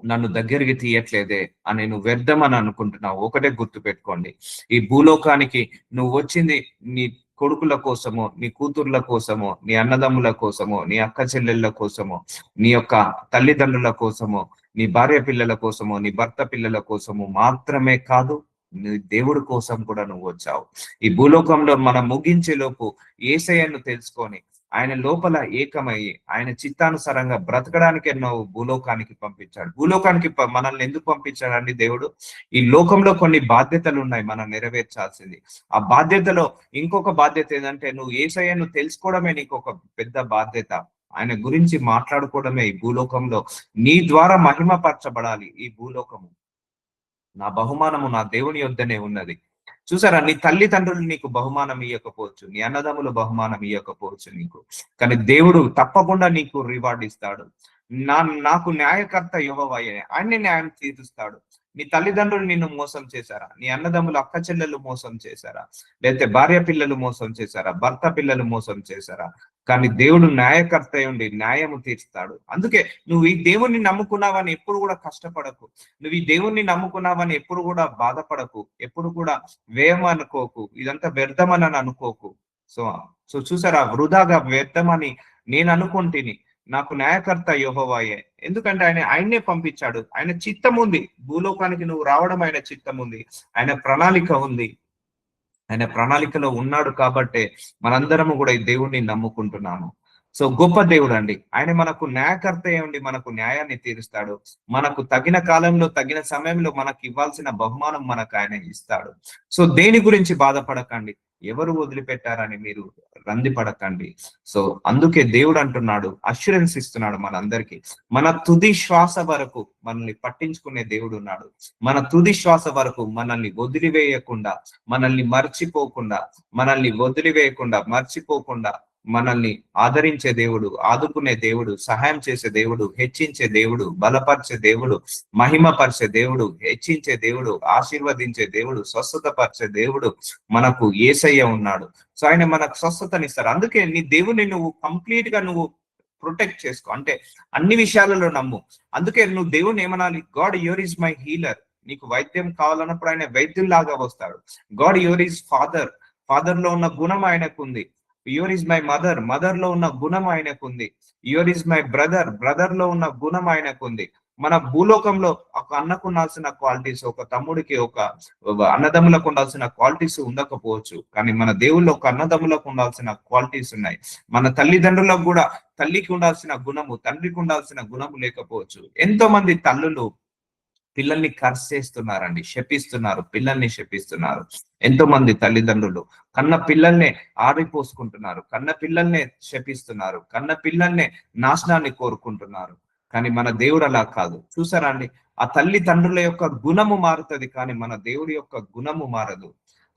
నన్ను దగ్గరికి తీయట్లేదే అని నువ్వు వ్యర్థమని అనుకుంటున్నావు. ఒకటే గుర్తు పెట్టుకోండి, ఈ భూలోకానికి నువ్వు వచ్చింది నీ కొడుకుల కోసమో, నీ కూతుర్ల కోసమో, నీ అన్నదమ్ముల కోసమో, నీ అక్క చెల్లెళ్ళ కోసమో, నీ యొక్క తల్లిదండ్రుల కోసమో, నీ భార్య పిల్లల కోసమో, నీ భర్త పిల్లల కోసమో మాత్రమే కాదు, నీ దేవుడి కోసం కూడా నువ్వు వచ్చావు. ఈ భూలోకంలో మనం ముగించే లోపు యేసయ్యను తెలుసుకొని ఆయన లోపల ఏకమయ్యి ఆయన చిత్తానుసారంగా బ్రతకడానికి ఎన్నో భూలోకానికి పంపించాడు. భూలోకానికి మనల్ని ఎందుకు పంపించాడండి దేవుడు? ఈ లోకంలో కొన్ని బాధ్యతలు ఉన్నాయి మనం నెరవేర్చాల్సింది. ఆ బాధ్యతలో ఇంకొక బాధ్యత ఏంటంటే, నువ్వు యేసయ్యను తెలుసుకోవడమే నీకు ఒక పెద్ద బాధ్యత. ఆయన గురించి మాట్లాడుకోవడమే ఈ భూలోకంలో నీ ద్వారా మహిమపరచబడాలి ఈ భూలోకము. నా బహుమానము నా దేవుని యొద్దనే ఉన్నది. చూసారా, నీ తల్లిదండ్రులు నీకు బహుమానం ఇవ్వకపోవచ్చు, నీ అన్నదమ్ములు బహుమానం ఇవ్వకపోవచ్చు నీకు, కానీ దేవుడు తప్పకుండా నీకు రివార్డ్ ఇస్తాడు. నాకు న్యాయకర్త యెహోవాయే, ఆయన్ని న్యాయం తీరుస్తాడు. నీ తల్లిదండ్రులు నిన్ను మోసం చేశారా, నీ అన్నదమ్ములు అక్క చెల్లెలు మోసం చేశారా, లేకపోతే భార్య పిల్లలు మోసం చేశారా, భర్త పిల్లలు మోసం చేశారా, కానీ దేవుడు న్యాయకర్త ఉండి న్యాయము తీరుస్తాడు. అందుకే నువ్వు ఈ దేవుణ్ణి నమ్ముకున్నావని ఎప్పుడు కూడా కష్టపడకు, నువ్వు ఈ దేవుణ్ణి నమ్ముకున్నావని ఎప్పుడు కూడా బాధపడకు, ఎప్పుడు కూడా వ్యయం అనుకోకు, ఇదంతా వ్యర్థమని అనుకోకు. సో సో చూసారా, వృధాగా వ్యర్థమని నేను అనుకుంటుని, నాకు న్యాయకర్త యెహోవాయే. ఎందుకంటే ఆయన్నే పంపించాడు. ఆయన చిత్తం ఉంది, భూలోకానికి నువ్వు రావడం ఆయన చిత్తం ఉంది, ఆయన ప్రణాళిక ఉంది. ఆయన ప్రణాళికలో ఉన్నాడు కాబట్టే మనందరము కూడా ఈ దేవుణ్ణి నమ్ముకుంటున్నాము. సో గొప్ప దేవుడు అండి ఆయన, మనకు న్యాయకర్త ఉండి మనకు న్యాయాన్ని తీరుస్తాడు. మనకు తగిన కాలంలో తగిన సమయంలో మనకు ఇవ్వాల్సిన బహుమానం మనకు ఆయన ఇస్తాడు. సో దేని గురించి బాధపడకండి, ఎవరు వదిలిపెట్టారని మీరు రంది పడకండి. సో అందుకే దేవుడు అంటున్నాడు, అష్యూరెన్స్ ఇస్తున్నాడు మనందరికీ. మన తుది శ్వాస వరకు మనల్ని పట్టించుకునే దేవుడు ఉన్నాడు. మన తుది శ్వాస వరకు మనల్ని వదిలివేయకుండా, మనల్ని మర్చిపోకుండా, మనల్ని వదిలివేయకుండా మర్చిపోకుండా మనల్ని ఆదరించే దేవుడు, ఆదుకునే దేవుడు, సహాయం చేసే దేవుడు, హెచ్చించే దేవుడు, బలపరిచే దేవుడు, మహిమపరిచే దేవుడు, హెచ్చించే దేవుడు, ఆశీర్వదించే దేవుడు, స్వస్థతపరిచే దేవుడు మనకు యేసయ్య ఉన్నాడు. సో ఆయన మనకు స్వస్థతనిస్తాడు. అందుకే నీ దేవుని నువ్వు కంప్లీట్ గా నువ్వు ప్రొటెక్ట్ చేసుకో, అంటే అన్ని విషయాలలో నమ్ము. అందుకే నువ్వు దేవుని ఏమనాలి, God your is my healer. నీకు వైద్యం కావాలన్నప్పుడు ఆయన వైద్యుల్లాగా వస్తాడు. God your is father, father లో ఉన్న గుణం ఆయనకు ఉంది. Your is my mother, mother లో ఉన్న గుణం ఆయనకు ఉంది. Your is my brother, brother లో ఉన్న గుణం ఆయనకు ఉంది. మన భూలోకంలో ఒక అన్నకు ఉండాల్సిన క్వాలిటీస్, ఒక తమ్ముడికి, ఒక అన్నదమ్ములకు ఉండాల్సిన క్వాలిటీస్ ఉండకపోవచ్చు, కానీ మన దేవుళ్ళు ఒక అన్నదమ్ములకు ఉండాల్సిన క్వాలిటీస్ ఉన్నాయి. మన తల్లిదండ్రులకు కూడా తల్లికి ఉండాల్సిన గుణము, తండ్రికి ఉండాల్సిన గుణము లేకపోవచ్చు. ఎంతో మంది తల్లులు పిల్లల్ని కర్స్ చేస్తున్నారండి, శపిస్తున్నారు, పిల్లల్ని శపిస్తున్నారు. ఎంతో మంది తల్లిదండ్రులు కన్న పిల్లల్నే ఆరిపోసుకుంటున్నారు, కన్న పిల్లల్నే శపిస్తున్నారు, కన్న పిల్లల్నే నాశనాన్ని కోరుకుంటున్నారు. కానీ మన దేవుడు అలా కాదు. చూసారా అండి, ఆ తల్లి తండ్రుల యొక్క గుణము మారుతుంది, కానీ మన దేవుడి యొక్క గుణము మారదు.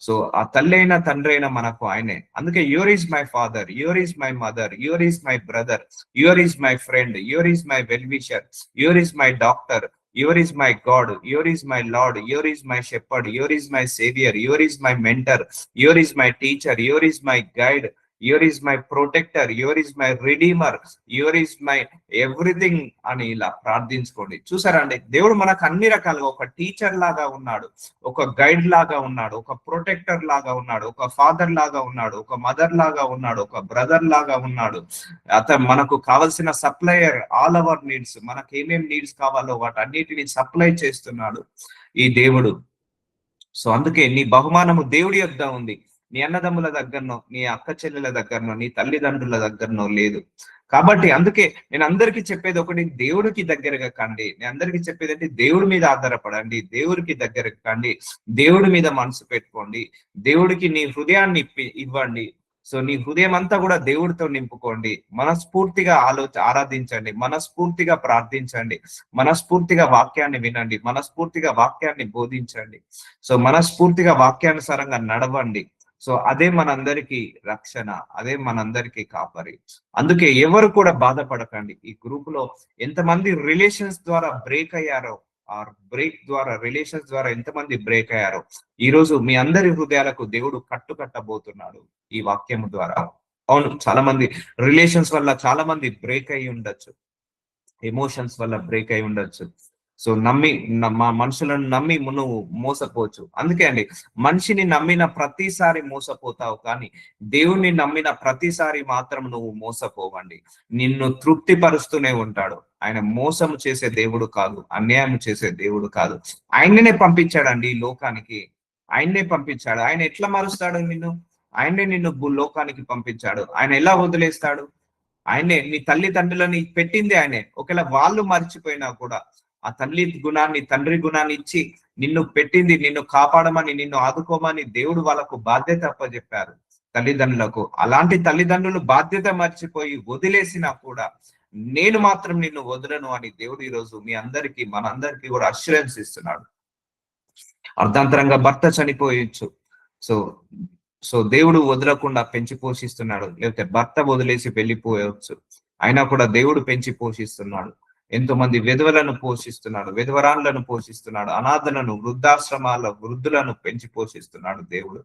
సో ఆ తల్లి అయినా తండ్రి అయినా మనకు ఆయనే. అందుకే your is my father, your is my mother, your is my brother, your is my friend, your is my well wisher, your is my doctor, your is my God, your is my lord, your is my shepherd, your is my saviour, your is my mentor, your is my teacher, your is my guide, your is my protector, your is my redeemer, your is my everything అని ఇలా ప్రార్థించుకోండి. చూసారా అండి, దేవుడు మనకు అన్ని రకాలుగా ఒక teacher లాగా ఉన్నాడు, ఒక గైడ్ లాగా ఉన్నాడు, ఒక ప్రొటెక్టర్ లాగా ఉన్నాడు, ఒక ఫాదర్ లాగా ఉన్నాడు, ఒక మదర్ లాగా ఉన్నాడు, ఒక బ్రదర్ లాగా ఉన్నాడు. అతను మనకు కావలసిన సప్లయర్, ఆల్ అవర్ నీడ్స్, మనకు ఏమేమి నీడ్స్ కావాలో వాటన్నిటిని సప్లై చేస్తున్నాడు ఈ దేవుడు. సో అందుకే నీ బహుమానము దేవుడి యొద్ద ఉంది, నీ అన్నదమ్ముల దగ్గరనో, నీ అక్క చెల్లెల దగ్గరనో, నీ తల్లిదండ్రుల దగ్గరనో లేదు. కాబట్టి అందుకే నేను అందరికీ చెప్పేది ఒకటి, దేవుడికి దగ్గరగా కండి. నేను అందరికీ చెప్పేది అంటే దేవుడి మీద ఆధారపడండి, దేవుడికి దగ్గరగా కండి, దేవుడి మీద మనసు పెట్టుకోండి, దేవుడికి నీ హృదయాన్ని ఇవ్వండి. సో నీ హృదయం అంతా కూడా దేవుడితో నింపుకోండి, మనస్ఫూర్తిగా ఆరాధించండి, మనస్ఫూర్తిగా ప్రార్థించండి, మనస్ఫూర్తిగా వాక్యాన్ని వినండి, మనస్ఫూర్తిగా వాక్యాన్ని బోధించండి. సో మనస్ఫూర్తిగా వాక్యానుసారంగా నడవండి. సో అదే మనందరికీ రక్షణ, అదే మనందరికీ కాపరి. అందుకే ఎవరు కూడా బాధపడకండి. ఈ గ్రూప్ లో ఎంతమంది రిలేషన్స్ ద్వారా బ్రేక్ అయ్యారో, ఆ రిలేషన్స్ ద్వారా ఎంతమంది బ్రేక్ అయ్యారో, ఈ రోజు మీ అందరి హృదయాలకు దేవుడు కట్టబోతున్నాడు ఈ వాక్యము ద్వారా. అవును, చాలా మంది రిలేషన్స్ వల్ల చాలా మంది బ్రేక్ అయి ఉండొచ్చు, ఎమోషన్స్ వల్ల బ్రేక్ అయి ఉండొచ్చు. సో మా మనుషులను నమ్మి నువ్వు మోసపోవచ్చు. అందుకే అండి, మనిషిని నమ్మిన ప్రతిసారి మోసపోతావు, కానీ దేవుణ్ణి నమ్మిన ప్రతిసారి మాత్రం నువ్వు మోసపోవండి. నిన్ను తృప్తిపరుస్తూనే ఉంటాడు. ఆయన మోసం చేసే దేవుడు కాదు, అన్యాయం చేసే దేవుడు కాదు. ఆయననే పంపించాడండి ఈ లోకానికి, ఆయన్నే పంపించాడు. ఆయన ఎట్లా మారుస్తాడు నిన్ను? ఆయనే నిన్ను లోకానికి పంపించాడు. ఆయన ఎలా వదిలేస్తాడు? ఆయనే నీ తల్లిదండ్రులని పెట్టింది ఆయనే. ఒకవేళ వాళ్ళు మర్చిపోయినా కూడా ఆ తల్లి గుణాన్ని, తండ్రి గుణాన్ని ఇచ్చి నిన్ను పెట్టింది, నిన్ను కాపాడమని, నిన్ను ఆదుకోమని దేవుడు వాళ్ళకు బాధ్యత అప్పచెప్పారు తల్లిదండ్రులకు. అలాంటి తల్లిదండ్రులు బాధ్యత మర్చిపోయి వదిలేసినా కూడా నేను మాత్రం నిన్ను వదలను అని దేవుడు ఈరోజు మీ అందరికీ, మనందరికీ కూడా అష్యూరెన్స్ ఇస్తున్నాడు. అర్ధాంతరంగా భర్త చనిపోయొచ్చు, సో సో దేవుడు వదలకుండా పెంచి పోషిస్తున్నాడు. లేకపోతే భర్త వదిలేసి వెళ్ళిపోయవచ్చు, అయినా కూడా దేవుడు పెంచి పోషిస్తున్నాడు. ఎంతో మంది విధవలను పోషిస్తున్నాడు, విధవరాన్లను పోషిస్తున్నాడు, అనాథలను, వృద్ధాశ్రమాల వృద్ధులను పెంచి పోషిస్తున్నాడు దేవుడు.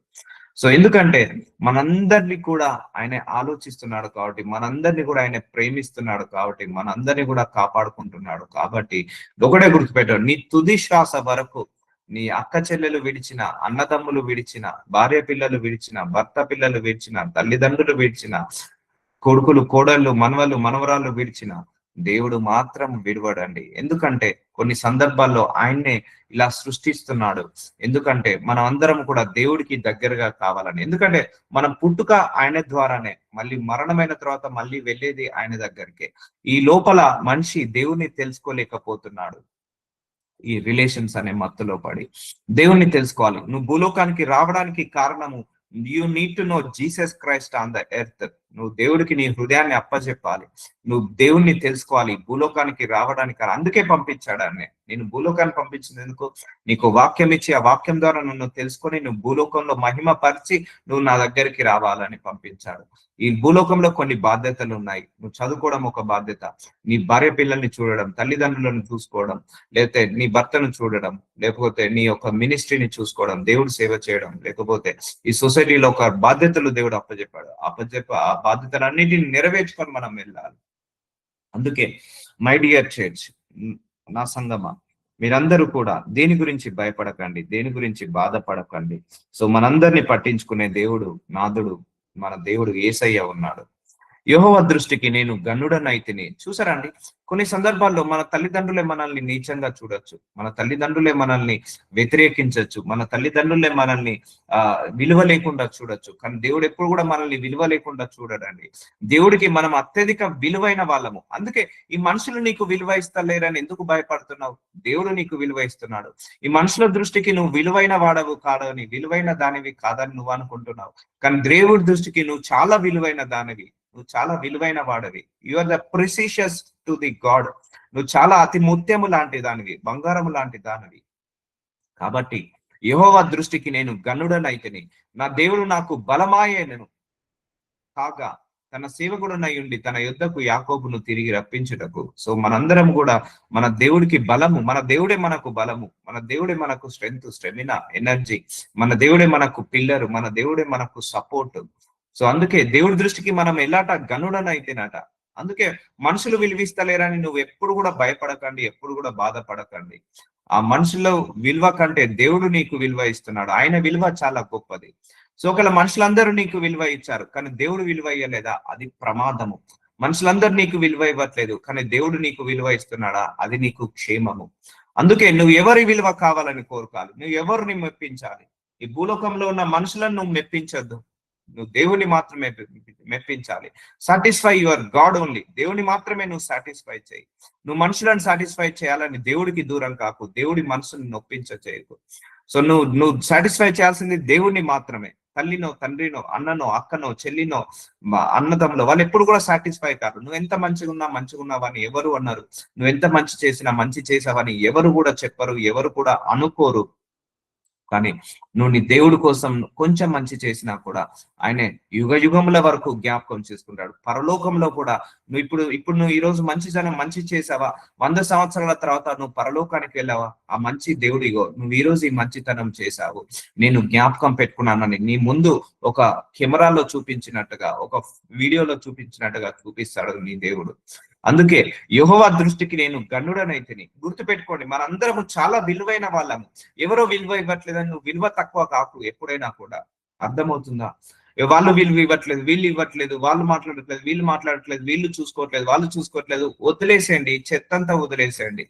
సో ఎందుకంటే మనందరినీ కూడా ఆయన ఆలోచిస్తున్నాడు కాబట్టి, మనందరినీ కూడా ఆయన ప్రేమిస్తున్నాడు కాబట్టి, మనందరినీ కూడా కాపాడుకుంటున్నాడు కాబట్టి ఒకటే గుర్తుపెట్టాడు, నీ తుది శ్వాస వరకు నీ అక్క చెల్లెలు విడిచిన, అన్నదమ్ములు విడిచిన, భార్య పిల్లలు విడిచిన, భర్త పిల్లలు విడిచిన, తల్లిదండ్రులు విడిచిన, కొడుకులు కోడళ్ళు మనవలు మనవరాళ్ళు విడిచిన, దేవుడు మాత్రం విడవడండి. ఎందుకంటే కొన్ని సందర్భాల్లో ఆయన్నే ఇలా సృష్టిస్తున్నాడు. ఎందుకంటే మనం అందరం కూడా దేవుడికి దగ్గరగా కావాలని. ఎందుకంటే మనం పుట్టుక ఆయన ద్వారానే, మళ్ళీ మరణమైన తర్వాత మళ్ళీ వెళ్ళేది ఆయన దగ్గరికే. ఈ లోపల మనిషి దేవుణ్ణి తెలుసుకోలేకపోతున్నాడు. ఈ రిలేషన్స్ అనే మత్తులో పడి దేవుణ్ణి తెలుసుకోవాలి. నువ్వు భూలోకానికి రావడానికి కారణము, you need to know Jesus Christ on the earth. నువ్వు దేవుడికి నీ హృదయాన్ని అప్పచెప్పాలి, నువ్వు దేవుణ్ణి తెలుసుకోవాలి. భూలోకానికి రావడానికి అందుకే పంపించాడు అన్నే. నేను భూలోకాన్ని పంపించింది ఎందుకు? నీకు వాక్యం ఇచ్చి, ఆ వాక్యం ద్వారా నన్ను తెలుసుకొని నువ్వు భూలోకంలో మహిమ పరిచి నువ్వు నా దగ్గరికి రావాలని పంపించాడు. ఈ భూలోకంలో కొన్ని బాధ్యతలు ఉన్నాయి. నువ్వు చదువుకోవడం ఒక బాధ్యత, నీ భార్య పిల్లల్ని చూడడం, తల్లిదండ్రులను చూసుకోవడం, లేకపోతే నీ భర్తను చూడడం, లేకపోతే నీ యొక్క మినిస్ట్రీని చూసుకోవడం, దేవుడు సేవ చేయడం, లేకపోతే ఈ సొసైటీలో ఒక బాధ్యతలు దేవుడు అప్పచెప్పాడు. ఆ బాధ్యతలన్నిటిని నెరవేర్చుకొని మనం వెళ్ళాలి. అందుకే మై డియర్ చర్చ్, నా సంగమా, మీరందరూ కూడా దేని గురించి భయపడకండి, దేని గురించి బాధపడకండి. సో మనందరినీ పట్టించుకునే దేవుడు, నాథుడు, మన దేవుడు యేసయ్య ఉన్నాడు. యెహోవా దృష్టికి నేను గనుడనైతిని. చూసారా అండి, కొన్ని సందర్భాల్లో మన తల్లిదండ్రులే మనల్ని నీచంగా చూడొచ్చు, మన తల్లిదండ్రులే మనల్ని వ్యతిరేకించవచ్చు, మన తల్లిదండ్రులే మనల్ని విలువ లేకుండా చూడొచ్చు. కానీ దేవుడు ఎప్పుడు కూడా మనల్ని విలువ లేకుండా చూడడండి. దేవుడికి మనం అత్యధిక విలువైన వాళ్ళము. అందుకే ఈ మనుషులు నీకు విలువ ఇస్తలేరని ఎందుకు భయపడుతున్నావు? దేవుడు నీకు విలువ ఇస్తున్నాడు. ఈ మనుషుల దృష్టికి నువ్వు విలువైన వాడవు కాదని, విలువైన దానివి కాదని నువ్వు అనుకుంటున్నావు, కానీ దేవుడి దృష్టికి నువ్వు చాలా విలువైన దానివి, నువ్వు చాలా విలువైన వాడవి. You are the precious to the God. నువ్వు చాలా అతి ముత్యము లాంటి దానివి, బంగారము లాంటి దానివి. కాబట్టి యెహోవా దృష్టికి నేను గనుడనైతిని, నా దేవుడు నాకు బలమాయెను కాగా తన సేవకుడునై ఉండి తన యుద్ధకు యాకోబును తిరిగి రప్పించుటకు. సో మనందరం కూడా మన దేవుడికి బలము, మన దేవుడే మనకు బలము, మన దేవుడే మనకు స్ట్రెంగ్త్, స్టెమినా, ఎనర్జీ, మన దేవుడే మనకు పిల్లరు, మన దేవుడే మనకు సపోర్ట్. సో అందుకే దేవుడి దృష్టికి మనం ఎలాట గనుడనైతేనట. అందుకే మనుషులు విలువిస్తలేరని నువ్వు ఎప్పుడు కూడా భయపడకండి, ఎప్పుడు కూడా బాధపడకండి. ఆ మనుషుల విలువ కంటే దేవుడు నీకు విలువ ఇస్తున్నాడు. ఆయన విలువ చాలా గొప్పది. సో ఒకవేళ మనుషులందరూ నీకు విలువ ఇచ్చారు కానీ దేవుడు విలువ ఇయ్యలేదా? అది ప్రమాదము. మనుషులందరూ నీకు విలువ ఇవ్వట్లేదు కానీ దేవుడు నీకు విలువ ఇస్తున్నాడా? అది నీకు క్షేమము. అందుకే నువ్వు ఎవరి విలువ కావాలని కోరుకోవాలి, నువ్వు ఎవరిని మెప్పించాలి. ఈ భూలోకంలో ఉన్న మనుషులను నువ్వు మెప్పించొద్దు, నువ్వు దేవుని మాత్రమే మెప్పించాలి. Satisfy your God only. దేవుని మాత్రమే నువ్వు సాటిస్ఫై చేయి. నువ్వు మనుషులను సాటిస్ఫై చేయాలని దేవుడికి దూరం కాకు, దేవుడి మనసుని నొప్పించ చేయకు. సో నువ్వు సాటిస్ఫై చేయాల్సింది దేవుడిని మాత్రమే. తల్లినో, తండ్రినో, అన్ననో, అక్కనో, చెల్లినో, అన్నదమ్ములో వాళ్ళు ఎప్పుడు కూడా సాటిస్ఫై కాదు. నువ్వు ఎంత మంచిగా ఉన్నావని ఎవరు అన్నారు, నువ్వు ఎంత మంచి చేసావని ఎవరు కూడా చెప్పరు, ఎవరు కూడా అనుకోరు. కానీ నువ్వు నీ దేవుడి కోసం కొంచెం మంచి చేసినా కూడా ఆయనే యుగ యుగముల వరకు జ్ఞాపకం చేసుకుంటాడు. పరలోకంలో కూడా ఇప్పుడు నువ్వు ఈ రోజు మంచి చేసావా, 100 సంవత్సరాల తర్వాత నువ్వు పరలోకానికి వెళ్ళావా, ఆ మంచి దేవుడిగో నువ్వు ఈ రోజు ఈ మంచితనం చేశావు, నేను జ్ఞాపకం పెట్టుకున్నానని నీ ముందు ఒక కెమెరాలో చూపించినట్టుగా, ఒక వీడియోలో చూపించినట్టుగా చూపిస్తాడు నీ దేవుడు. అందుకే యెహోవా దృష్టికి నేను గనుడనైతిని. గుర్తుపెట్టుకోండి, మనందరము చాలా విలువైన వాళ్ళము. ఎవరో విలువ ఇవ్వట్లేదని నువ్వు విలువ తక్కువ కాకు ఎప్పుడైనా కూడా. అర్థమవుతుందా? వాళ్ళు విలువ ఇవ్వట్లేదు, వీళ్ళు ఇవ్వట్లేదు, వాళ్ళు మాట్లాడట్లేదు, వీళ్ళు చూసుకోవట్లేదు, వాళ్ళు చూసుకోవట్లేదు, వదిలేసేయండి, చెత్తంతా వదిలేసేయండి.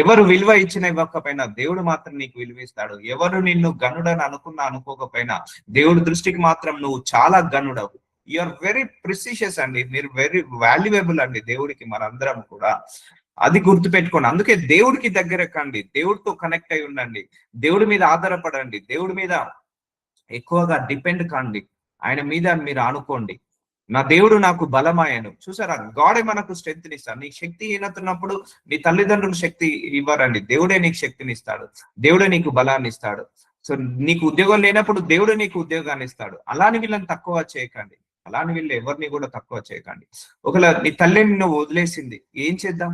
ఎవరు విలువ ఇచ్చినా ఇవ్వకపోయినా దేవుడు మాత్రం నీకు విలువ ఇస్తాడు. ఎవరు నిన్ను గనుడని అనుకోకపోయినా దేవుడి దృష్టికి మాత్రం నువ్వు చాలా గనుడవు. యూఆర్ వెరీ ప్రిసిషియస్ అండి, మీరు వెరీ వాల్యుయబుల్ అండి దేవుడికి, మనందరం కూడా. అది గుర్తు పెట్టుకోండి. అందుకే దేవుడికి దగ్గర కండి, దేవుడితో కనెక్ట్ అయి ఉండండి, దేవుడి మీద ఆధారపడండి, దేవుడి మీద ఎక్కువగా డిపెండ్ కాండి, ఆయన మీద మీరు అనుకోండి. నా దేవుడు నాకు బలమాయను. చూసారా, గాడే మనకు స్ట్రెంగ్త్ ఇస్తాడు. నీ శక్తిహీనత ఉన్నప్పుడు నీ తల్లిదండ్రులు శక్తి ఇవ్వరండి, దేవుడే నీకు శక్తిని ఇస్తాడు, దేవుడే నీకు బలాన్ని ఇస్తాడు. సో నీకు ఉద్యోగం లేనప్పుడు దేవుడు నీకు ఉద్యోగాన్ని ఇస్తాడు. అలాని వీళ్ళని తక్కువ చేయకండి, అలాని వీళ్ళు ఎవరిని కూడా తక్కువ చేయకండి. ఒకవేళ నీ తల్లి నిన్ను వదిలేసింది, ఏం చేద్దాం?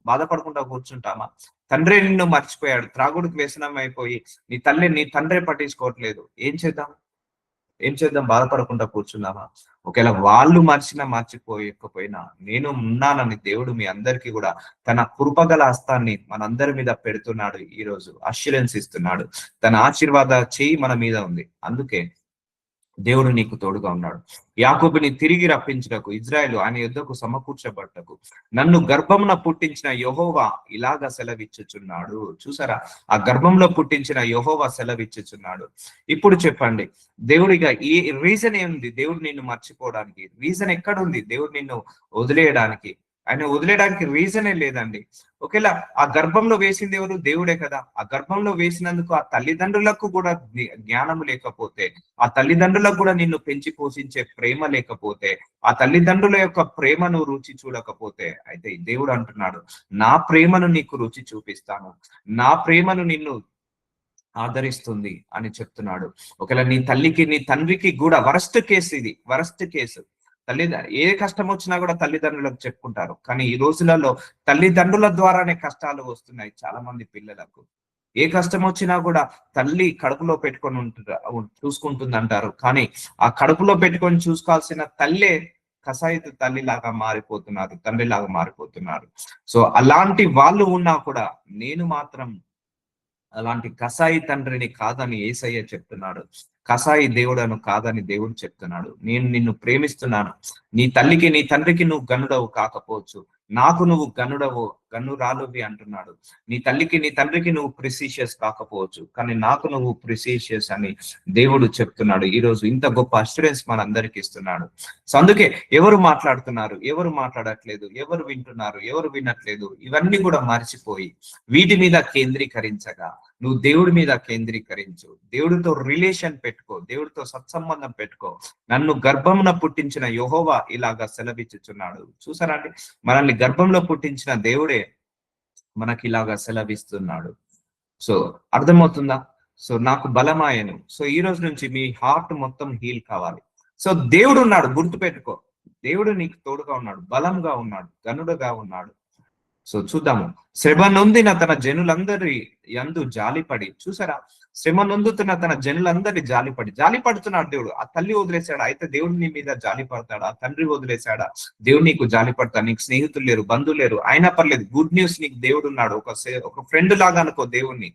బాధపడకుండా కూర్చుంటామా? తండ్రి నిన్ను మర్చిపోయాడు, త్రాగుడికి వ్యసనం అయిపోయి నీ తండ్రి పట్టించుకోవట్లేదు, ఏం చేద్దాం? బాధపడకుండా కూర్చుందామా? ఒకవేళ వాళ్ళు మర్చిపోయకపోయినా నేను ఉన్నానని దేవుడు మీ అందరికీ కూడా తన కృపగల హస్తాన్ని మనందరి మీద పెడుతున్నాడు. ఈ రోజు అష్యూరెన్స్ ఇస్తున్నాడు, తన ఆశీర్వాద చెయ్యి మన మీద ఉంది. అందుకే దేవుడు నీకు తోడుగా ఉన్నాడు. యాకోబుని తిరిగి రప్పించుటకు, ఇజ్రాయేలు ఆయన యుద్ధకు సమకూర్చబట్టకు నన్ను గర్భమున పుట్టించిన యెహోవా ఇలాగ సెలవిచ్చుచున్నాడు. చూసారా, ఆ గర్భంలో పుట్టించిన యెహోవా సెలవిచ్చుచున్నాడు. ఇప్పుడు చెప్పండి, దేవుడిగా ఈ రీజన్ ఏముంది దేవుడు నిన్ను మర్చిపోవడానికి? రీజన్ ఎక్కడుంది దేవుడు నిన్ను వదిలేయడానికి? ఆయన వదిలేయడానికి రీజనే లేదండి. ఒకవేళ ఆ గర్భంలో వేసింది ఎవరు? దేవుడే కదా. ఆ గర్భంలో వేసినందుకు ఆ తల్లిదండ్రులకు కూడా జ్ఞానం లేకపోతే, ఆ తల్లిదండ్రులకు కూడా నిన్ను పెంచి పోషించే ప్రేమ లేకపోతే, ఆ తల్లిదండ్రుల యొక్క ప్రేమను రుచి చూడకపోతే, అయితే దేవుడు అంటున్నాడు, నా ప్రేమను నీకు రుచి చూపిస్తాను, నా ప్రేమను నిన్ను ఆదరిస్తుంది అని చెప్తున్నాడు. ఒకవేళ నీ తల్లికి నీ తండ్రికి కూడా వరస్ట్ కేసు ఇది, వరస్ట్ కేసు. ఏ కష్టం వచ్చినా కూడా తల్లిదండ్రులకు చెప్పుకుంటారు, కానీ ఈ రోజులలో తల్లిదండ్రుల ద్వారానే కష్టాలు వస్తున్నాయి చాలా మంది పిల్లలకు. ఏ కష్టం వచ్చినా కూడా తల్లి కడుపులో పెట్టుకొని చూసుకుంటుంది అంటారు, కానీ ఆ కడుపులో పెట్టుకొని చూసుకోవాల్సిన తల్లే కసాయితు తల్లిలాగా మారిపోతున్నారు, తండ్రిలాగా మారిపోతున్నారు. సో అలాంటి వాళ్ళు ఉన్నా కూడా నేను మాత్రం అలాంటి కసాయి తండ్రిని కాదని యేసయ్య చెప్తున్నాడు, కసాయి దేవుడను కాదని దేవుడు చెప్తున్నాడు. నేను నిన్ను ప్రేమిస్తున్నాను. నీ తల్లికి నీ తండ్రికి నువ్వు గనుడవు కాకపోవచ్చు, నాకు నువ్వు గనురాలువి అంటున్నాడు. నీ తల్లికి నీ తండ్రికి నువ్వు ప్రిసీషియస్ కాకపోవచ్చు, కానీ నాకు నువ్వు ప్రిసీషియస్ అని దేవుడు చెప్తున్నాడు. ఈ రోజు ఇంత గొప్ప అష్యూరెన్స్ మనందరికి ఇస్తున్నాడు. సో అందుకే ఎవరు మాట్లాడుతున్నారు, ఎవరు మాట్లాడట్లేదు, ఎవరు వింటున్నారు, ఎవరు వినట్లేదు, ఇవన్నీ కూడా మర్చిపోయి వీటి మీద కేంద్రీకరించగా నువ్వు దేవుడి మీద కేంద్రీకరించు, దేవుడితో రిలేషన్ పెట్టుకో, దేవుడితో సత్సంబంధం పెట్టుకో. నన్ను గర్భమున పుట్టించిన యెహోవా ఇలాగా సెలవిచ్చుచున్నాడు. చూసారండి, మనల్ని గర్భంలో పుట్టించిన దేవుడే మనకి ఇలాగా సెలవిస్తున్నాడు. సో అర్థమవుతుందా? సో నాకు బలమాయను. సో ఈ రోజు నుంచి మీ హార్ట్ మొత్తం హీల్ కావాలి. సో దేవుడు ఉన్నాడు, గుర్తు పెట్టుకో, దేవుడు నీకు తోడుగా ఉన్నాడు, బలంగా ఉన్నాడు, గనుడుగా ఉన్నాడు. సో చూద్దాము, శ్రమ నొందిన తన జనులందరి యందు జాలిపడి. చూసారా, శ్రమ నొందుతున్న తన జనులందరి జాలిపడుతున్నాడు దేవుడు. ఆ తల్లి వదిలేశాడా? అయితే దేవుడు నీ మీద జాలి పడతాడా? తండ్రి వదిలేశాడా? దేవుడు నీకు జాలి పడతాడు. నీకు స్నేహితులు లేరు, బంధువులు లేరు, అయినా పర్లేదు, గుడ్ న్యూస్, నీకు దేవుడు ఉన్నాడు. ఒక ఫ్రెండ్ లాగా అనుకో దేవుణ్ణి.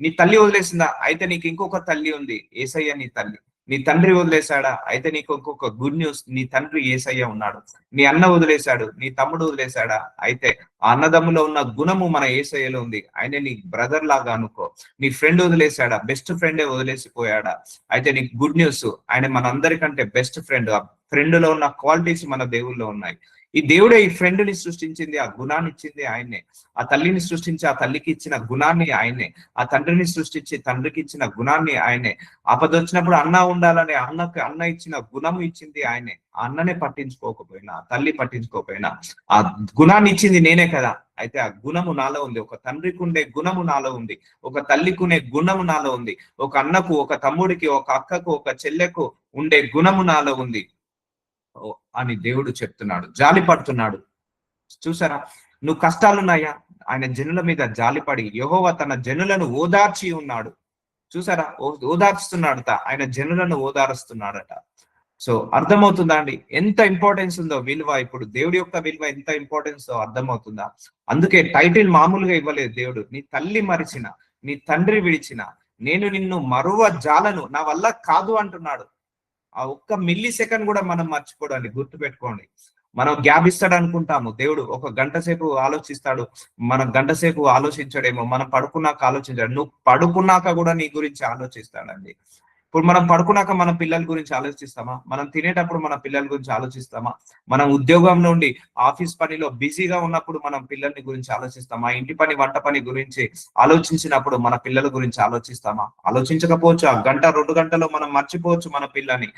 నీ తల్లి వదిలేసిందా? అయితే నీకు ఇంకొక తల్లి ఉంది, యేసయ్య నీ తల్లి. నీ తండ్రి వదిలేశాడా? అయితే నీకు ఇంకొక గుడ్ న్యూస్, నీ తండ్రి యేసయ్య ఉన్నాడు. నీ అన్న వదిలేశాడు, నీ తమ్ముడు వదిలేశాడా? అయితే ఆ అన్నదమ్ములో ఉన్న గుణము మన యేసయ్యలో ఉంది. ఆయన నీ బ్రదర్ లాగా అనుకో. నీ ఫ్రెండ్ వదిలేశాడా? బెస్ట్ ఫ్రెండే వదిలేసిపోయాడా? అయితే నీకు గుడ్ న్యూస్, ఆయన మనందరికంటే బెస్ట్ ఫ్రెండ్. ఆ ఫ్రెండ్ లో ఉన్న క్వాలిటీస్ మన దేవుల్లో ఉన్నాయి. ఈ దేవుడే ఈ ఫ్రెండ్ ని సృష్టించింది, ఆ గుణాన్ని ఇచ్చింది ఆయన్నే. ఆ తల్లిని సృష్టించి ఆ తల్లికి ఇచ్చిన గుణాన్ని ఆయనే. ఆ తండ్రిని సృష్టించి తండ్రికి ఇచ్చిన గుణాన్ని ఆయనే. ఆపద వచ్చినప్పుడు అన్న ఉండాలని అన్న ఇచ్చిన గుణం ఇచ్చింది ఆయనే. ఆ అన్ననే పట్టించుకోకపోయినా, తల్లి పట్టించుకోకపోయినా ఆ గుణాన్ని ఇచ్చింది నేనే కదా. అయితే ఆ గుణము నాలో ఉంది. ఒక తండ్రికి ఉండే గుణము నాలో ఉంది. ఒక తల్లికి ఉండే గుణము నాలో ఉంది. ఒక అన్నకు, ఒక తమ్ముడికి, ఒక అక్కకు, ఒక చెల్లెకు ఉండే గుణము నాలో ఉంది అని దేవుడు చెప్తున్నాడు. జాలి పడుతున్నాడు. చూసారా? నువ్వు కష్టాలున్నాయా? ఆయన జనుల మీద జాలిపడి యెహోవా తన జనులను ఓదార్చి ఉన్నాడు. చూసారా? ఓదార్చుతున్నాడట. ఆయన జనులను ఓదారుస్తున్నాడట. సో అర్థమవుతుందా అండి ఎంత ఇంపార్టెన్స్ ఉందో విలువ? ఇప్పుడు దేవుడి యొక్క విలువ ఎంత ఇంపార్టెన్స్ అర్థమవుతుందా? అందుకే టైటిల్ మామూలుగా ఇవ్వలేదు దేవుడు. నీ తల్లి మరిచిన, నీ తండ్రి విడిచిన, నేను నిన్ను మరువ జాలను, నా వల్ల కాదు అంటున్నాడు. ఆ ఒక్క మిల్లీ సెకండ్ కూడా మనం మర్చిపోడండి, గుర్తు పెట్టుకోండి. మనం గ్యాప్ ఇస్తాడు అనుకుంటాము, దేవుడు ఒక గంట సేపు ఆలోచిస్తాడు. మనం గంట సేపు ఆలోచించడేమో, మనం పడుకున్నాక ఆలోచించాడు. నువ్వు పడుకున్నాక కూడా నీ గురించి ఆలోచిస్తాడండి. ఇప్పుడు మనం పడుకున్నాక మన పిల్లల గురించి ఆలోచిస్తామా? మనం తినేటప్పుడు మన పిల్లల గురించి ఆలోచిస్తామా? మనం ఉద్యోగం నుండి ఆఫీస్ పనిలో బిజీగా ఉన్నప్పుడు మనం పిల్లల్ని గురించి ఆలోచిస్తామా? ఇంటి పని, వంట పని గురించి ఆలోచించినప్పుడు మన పిల్లల గురించి ఆలోచిస్తామా? ఆలోచించకపోవచ్చు. ఆ గంట 2 గంటలో మనం మర్చిపోవచ్చు మన పిల్లని.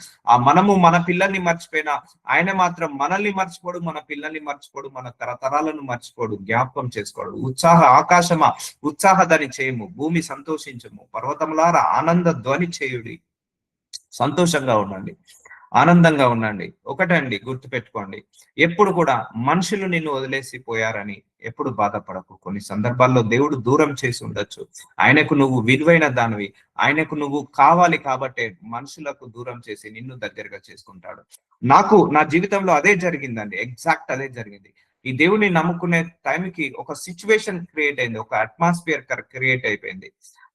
మనము మన పిల్లల్ని మర్చిపోయినా ఆయన మాత్రం మనల్ని మర్చిపోడు, మన పిల్లల్ని మర్చిపోడు, మన తరతరాలను మర్చిపోడు, జ్ఞాపకం చేసుకోడు. ఆకాశమా ఉత్సాహదని చేయము, భూమి సంతోషించము, పర్వతములారా ఆనంద ధ్వని చేయుడి. సంతోషంగా ఉండండి, ఆనందంగా ఉండండి. ఒకటండి గుర్తుపెట్టుకోండి, ఎప్పుడు కూడా మనుషులు నిన్ను వదిలేసి పోయారని ఎప్పుడు బాధపడకు. కొన్ని సందర్భాల్లో దేవుడు దూరం చేసి ఉండొచ్చు. ఆయనకు నువ్వు విలువైన దానివి, ఆయనకు నువ్వు కావాలి కాబట్టే మనుషులకు దూరం చేసి నిన్ను దగ్గరగా చేసుకుంటాడు. నాకు నా జీవితంలో అదే జరిగిందండి, ఎగ్జాక్ట్ అదే జరిగింది. ఈ దేవుడిని నమ్ముకునే టైంకి ఒక సిచ్యువేషన్ క్రియేట్ అయింది, ఒక అట్మాస్ఫియర్ క్రియేట్ అయిపోయింది.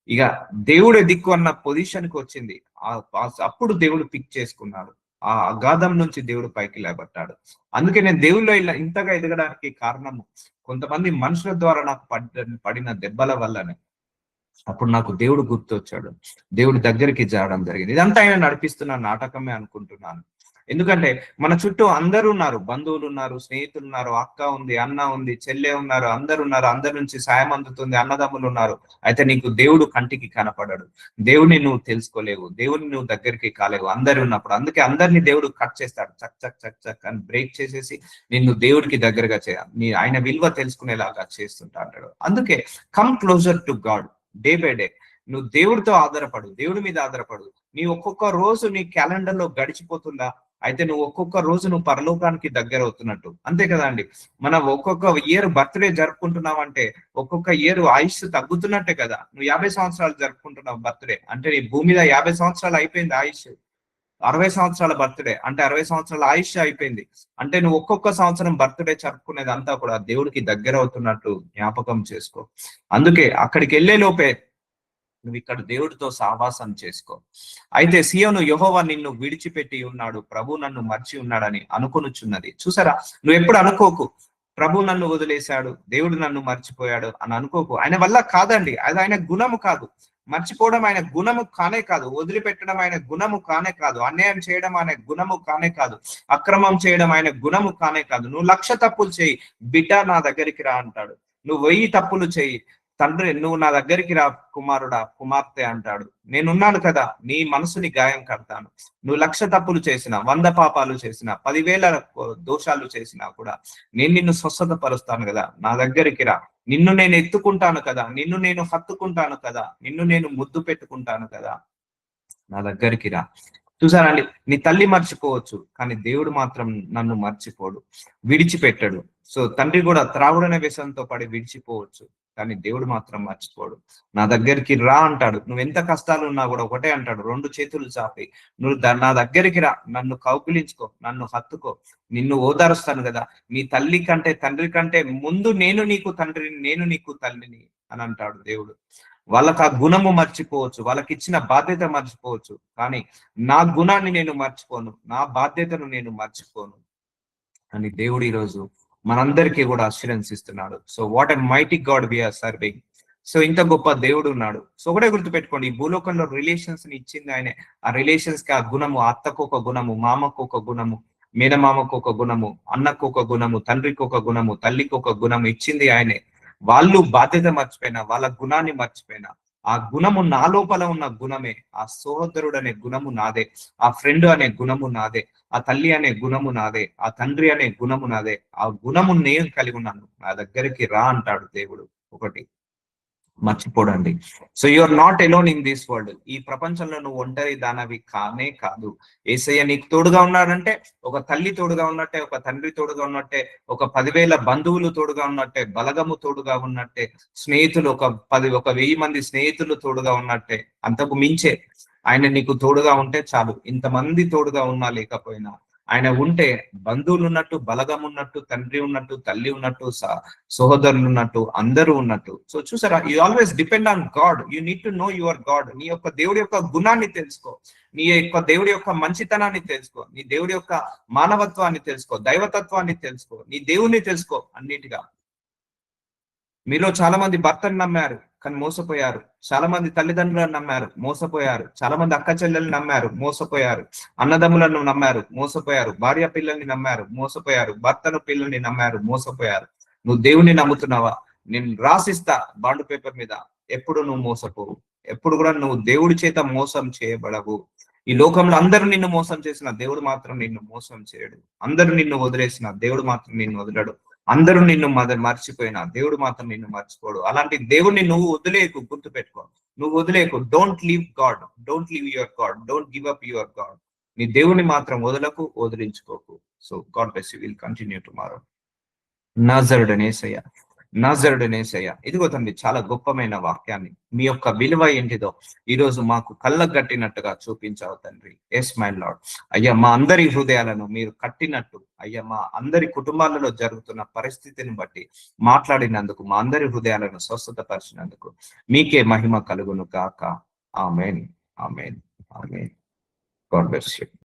ఇక దేవుడే దిక్కు అన్న పొజిషన్ కి వచ్చింది. అప్పుడు దేవుడు పిక్ చేసుకున్నాడు. ఆ అగాధం నుంచి దేవుడు పైకి లేబట్టాడు. అందుకే నేను దేవుళ్ళో ఇలా ఇంతగా ఎదగడానికి కారణము కొంతమంది మనుషుల ద్వారా నాకు పడిన దెబ్బల వల్లనే. అప్పుడు నాకు దేవుడు గుర్తొచ్చాడు, దేవుడి దగ్గరికి జారడం జరిగింది. ఇదంతా ఆయన నడిపిస్తున్న నాటకమే అనుకుంటున్నాను. ఎందుకంటే మన చుట్టూ అందరూ ఉన్నారు, బంధువులు ఉన్నారు, స్నేహితులు ఉన్నారు, అక్క ఉంది, అన్న ఉంది, చెల్లె ఉన్నారు, అందరు ఉన్నారు, అందరి నుంచి సాయం అందుతుంది, అన్నదమ్ములు ఉన్నారు. అయితే నీకు దేవుడు కంటికి కనపడడు, దేవుడిని నువ్వు తెలుసుకోలేవు, దేవుడిని నువ్వు దగ్గరికి కాలేవు అందరు ఉన్నప్పుడు. అందుకే అందరినీ దేవుడు కట్ చేస్తాడు, చక్ చక్ చక్ చక్ అని బ్రేక్ చేసేసి నిన్ను దేవుడికి దగ్గరగా నీ ఆయన విలువ తెలుసుకునేలాగా చేస్తుంటా అంటాడు. అందుకే come closer to God day by day. నువ్వు దేవుడితో ఆధారపడు, దేవుడి మీద ఆధారపడు. నీ ఒక్కొక్క రోజు నీ క్యాలెండర్ లో గడిచిపోతుందా? అయితే నువ్వు ఒక్కొక్క రోజు నువ్వు పరలోకానికి దగ్గర అవుతున్నట్టు, అంతే కదా అండి. మనం ఒక్కొక్క ఇయర్ బర్త్డే జరుపుకుంటున్నావంటే ఒక్కొక్క ఇయర్ ఆయుష్ తగ్గుతున్నట్టే కదా. నువ్వు 50 సంవత్సరాలు జరుపుకుంటున్నావు బర్త్డే అంటే నీ భూమి మీద 50 సంవత్సరాలు అయిపోయింది ఆయుష్. 60 సంవత్సరాల బర్త్డే అంటే 60 సంవత్సరాల ఆయుష్ అయిపోయింది. అంటే నువ్వు ఒక్కొక్క సంవత్సరం బర్త్డే జరుపుకునేది అంతా కూడా దేవుడికి దగ్గర అవుతున్నట్టు జ్ఞాపకం చేసుకో. అందుకే అక్కడికి వెళ్లే లోపే నువ్వు ఇక్కడ దేవుడితో సహవాసం చేసుకో. అయితే సియోను యెహోవా నిన్ను విడిచిపెట్టి ఉన్నాడు, ప్రభు నన్ను మర్చి ఉన్నాడని అనుకొనుచున్నది. చూసారా? నువ్వు ఎప్పుడు అనుకోకు ప్రభు నన్ను వదిలేశాడు, దేవుడు నన్ను మర్చిపోయాడు అని అనుకోకు. ఆయన వల్ల కాదండి, అది ఆయన గుణము కాదు. మర్చిపోవడం ఆయన గుణము కానే కాదు, వదిలిపెట్టడం ఆయన గుణము కానే కాదు, అన్యాయం చేయడం ఆయన గుణము కానే కాదు, అక్రమం చేయడం ఆయన గుణము కానే కాదు. నువ్వు 1,00,000 తప్పులు చేయి, బిడ్డ నా దగ్గరికి రా అంటాడు. నువ్వు 1000 తప్పులు చేయి, తండ్రి నువ్వు నా దగ్గరికి రా కుమారుడా, కుమార్తె అంటాడు. నేనున్నాను కదా, నీ మనసుని గాయం కడతాను. నువ్వు 1,00,000 తప్పులు చేసినా, 100 పాపాలు చేసినా, 10,000 దోషాలు చేసినా కూడా నేను నిన్ను స్వస్థత పరుస్తాను కదా, నా దగ్గరికి రా. నిన్ను నేను ఎత్తుకుంటాను కదా, నిన్ను నేను హత్తుకుంటాను కదా, నిన్ను నేను ముద్దు పెట్టుకుంటాను కదా, నా దగ్గరికి రా. చూసారండి, నీ తల్లి మర్చిపోవచ్చు, కానీ దేవుడు మాత్రం నన్ను మర్చిపోడు, విడిచిపెట్టడు. సో తండ్రి కూడా త్రాగుడనే వ్యసనంతో పడి విడిచిపోవచ్చు, కానీ దేవుడు మాత్రం మర్చిపోడు. నా దగ్గరికి రా అంటాడు. నువ్వు ఎంత కష్టాలు ఉన్నా కూడా ఒకటే అంటాడు, 2 చేతులు చాపి నువ్వు నా దగ్గరికి రా, నన్ను కౌగిలించుకో, నన్ను హత్తుకో, నిన్ను ఓదారుస్తాను కదా. నీ తల్లి కంటే తండ్రి కంటే ముందు నేను నీకు తండ్రిని, నేను నీకు తల్లిని అని అంటాడు దేవుడు. వాళ్ళకి ఆ గుణము మర్చిపోవచ్చు, వాళ్ళకి ఇచ్చిన బాధ్యత మర్చిపోవచ్చు, కానీ నా గుణాన్ని నేను మర్చిపోను, నా బాధ్యతను నేను మర్చిపోను అని దేవుడు ఈరోజు మనందరికీ కూడా అష్యూరెన్స్ ఇస్తున్నాడు. So what a mighty God we are serving. So ఇంత గొప్ప దేవుడు ఉన్నాడు. సో ఒకటే గుర్తుపెట్టుకోండి, ఈ భూలోకంలో రిలేషన్స్ ని ఇచ్చింది ఆయనే. ఆ రిలేషన్స్ కి ఆ గుణము, అత్తకు ఒక గుణము, మామకు ఒక గుణము, మేనమామకు ఒక గుణము, అన్నకు ఒక గుణము, తండ్రికి ఒక గుణము, తల్లికి ఒక గుణము ఇచ్చింది ఆయనే. వాళ్ళు బాధ్యత మర్చిపోయినా, వాళ్ళ గుణాన్ని మర్చిపోయినా, ఆ గుణము నా లోపల ఉన్న గుణమే, ఆ సహోదరుడు అనే గుణము నాదే, ఆ ఫ్రెండ్ అనే గుణము నాదే, ఆ తల్లి అనే గుణము నాదే, ఆ తండ్రి అనే గుణము నాదే, ఆ గుణము నేను కలిగి ఉన్నాను, నా దగ్గరికి రా అంటాడు దేవుడు. ఒకటి మర్చిపోడండి. So you are not alone in this world. ఈ ప్రపంచంలో నువ్వు ఒంటరి దానవి కానే కాదు. యేసయ్య నీకు తోడుగా ఉన్నాడంటే, ఒక తల్లి తోడుగా ఉన్నట్టే, ఒక తండ్రి తోడుగా ఉన్నట్టే, ఒక 10,000 బంధువులు తోడుగా ఉన్నట్టే, బలగము తోడుగా ఉన్నట్టే, స్నేహితులు ఒక 1000 మంది స్నేహితులు తోడుగా ఉన్నట్టే, అంతకు మించే ఆయన నీకు తోడుగా ఉంటే చాలు. ఇంతమంది తోడుగా ఉన్నా లేకపోయినా ఆయన ఉంటే, బంధువులు ఉన్నట్టు, బలగం ఉన్నట్టు, తండ్రి ఉన్నట్టు, తల్లి ఉన్నట్టు, సహోదరులు ఉన్నట్టు, అందరూ ఉన్నట్టు. సో చూసారా, you always depend on God. You need to know your God. నీ యొక్క దేవుడి యొక్క గుణాన్ని తెలుసుకో, నీ యొక్క దేవుడి యొక్క మంచితనాన్ని తెలుసుకో, నీ దేవుడి యొక్క మానవత్వాన్ని తెలుసుకో, దైవతత్వాన్ని తెలుసుకో, నీ దేవుణ్ణి తెలుసుకో. అన్నిటిగా మీలో చాలా మంది భర్తను నమ్మారు కానీ మోసపోయారు, చాలా మంది తల్లిదండ్రులను నమ్మారు, మోసపోయారు, చాలా మంది అక్క చెల్లెలను నమ్మారు, మోసపోయారు, అన్నదమ్ములను నమ్మారు, మోసపోయారు, భార్య పిల్లల్ని నమ్మారు, మోసపోయారు, భర్తను పిల్లల్ని నమ్మారు, మోసపోయారు. నువ్వు దేవుణ్ణి నమ్ముతున్నావా? నేను రాసిస్తా బాండ్ పేపర్ మీద, ఎప్పుడు నువ్వు మోసపోవు, ఎప్పుడు కూడా నువ్వు దేవుడి చేత మోసం చేయబడవు. ఈ లోకంలో అందరూ నిన్ను మోసం చేసిన దేవుడు మాత్రం నిన్ను మోసం చేయడు. అందరూ నిన్ను వదిలేసిన దేవుడు మాత్రం నిన్ను వదలడు. అందరూ నిన్ను మర్చిపోయినా దేవుడు మాత్రం నిన్ను మర్చిపోడు. అలాంటి దేవుడిని నువ్వు వదిలేకు, గుర్తు పెట్టుకో. నువ్వు వదిలేకు. Don't leave God, don't leave your God, don't give up your God. నీ దేవుని మాత్రం వదలకు, వదిలించుకోకు. So God bless you. Will continue tomorrow. నాజరుడనేసయ్య, నాజరుడనేసయ్య. ఇదిగో తండ్రి, చాలా గొప్పమైన వాక్యాన్ని, మీ యొక్క విలువ ఏంటిదో ఈరోజు మాకు కళ్ళకు కట్టినట్టుగా చూపించావు తండ్రి. Yes my lord. అయ్యా, మా అందరి హృదయాలను మీరు కట్టినట్టు, అయ్యా మా అందరి కుటుంబాలలో జరుగుతున్న పరిస్థితిని బట్టి మాట్లాడినందుకు, మా అందరి హృదయాలను స్వస్థతపరిచినందుకు మీకే మహిమ కలుగును గాక. Amen, amen, amen. God bless you.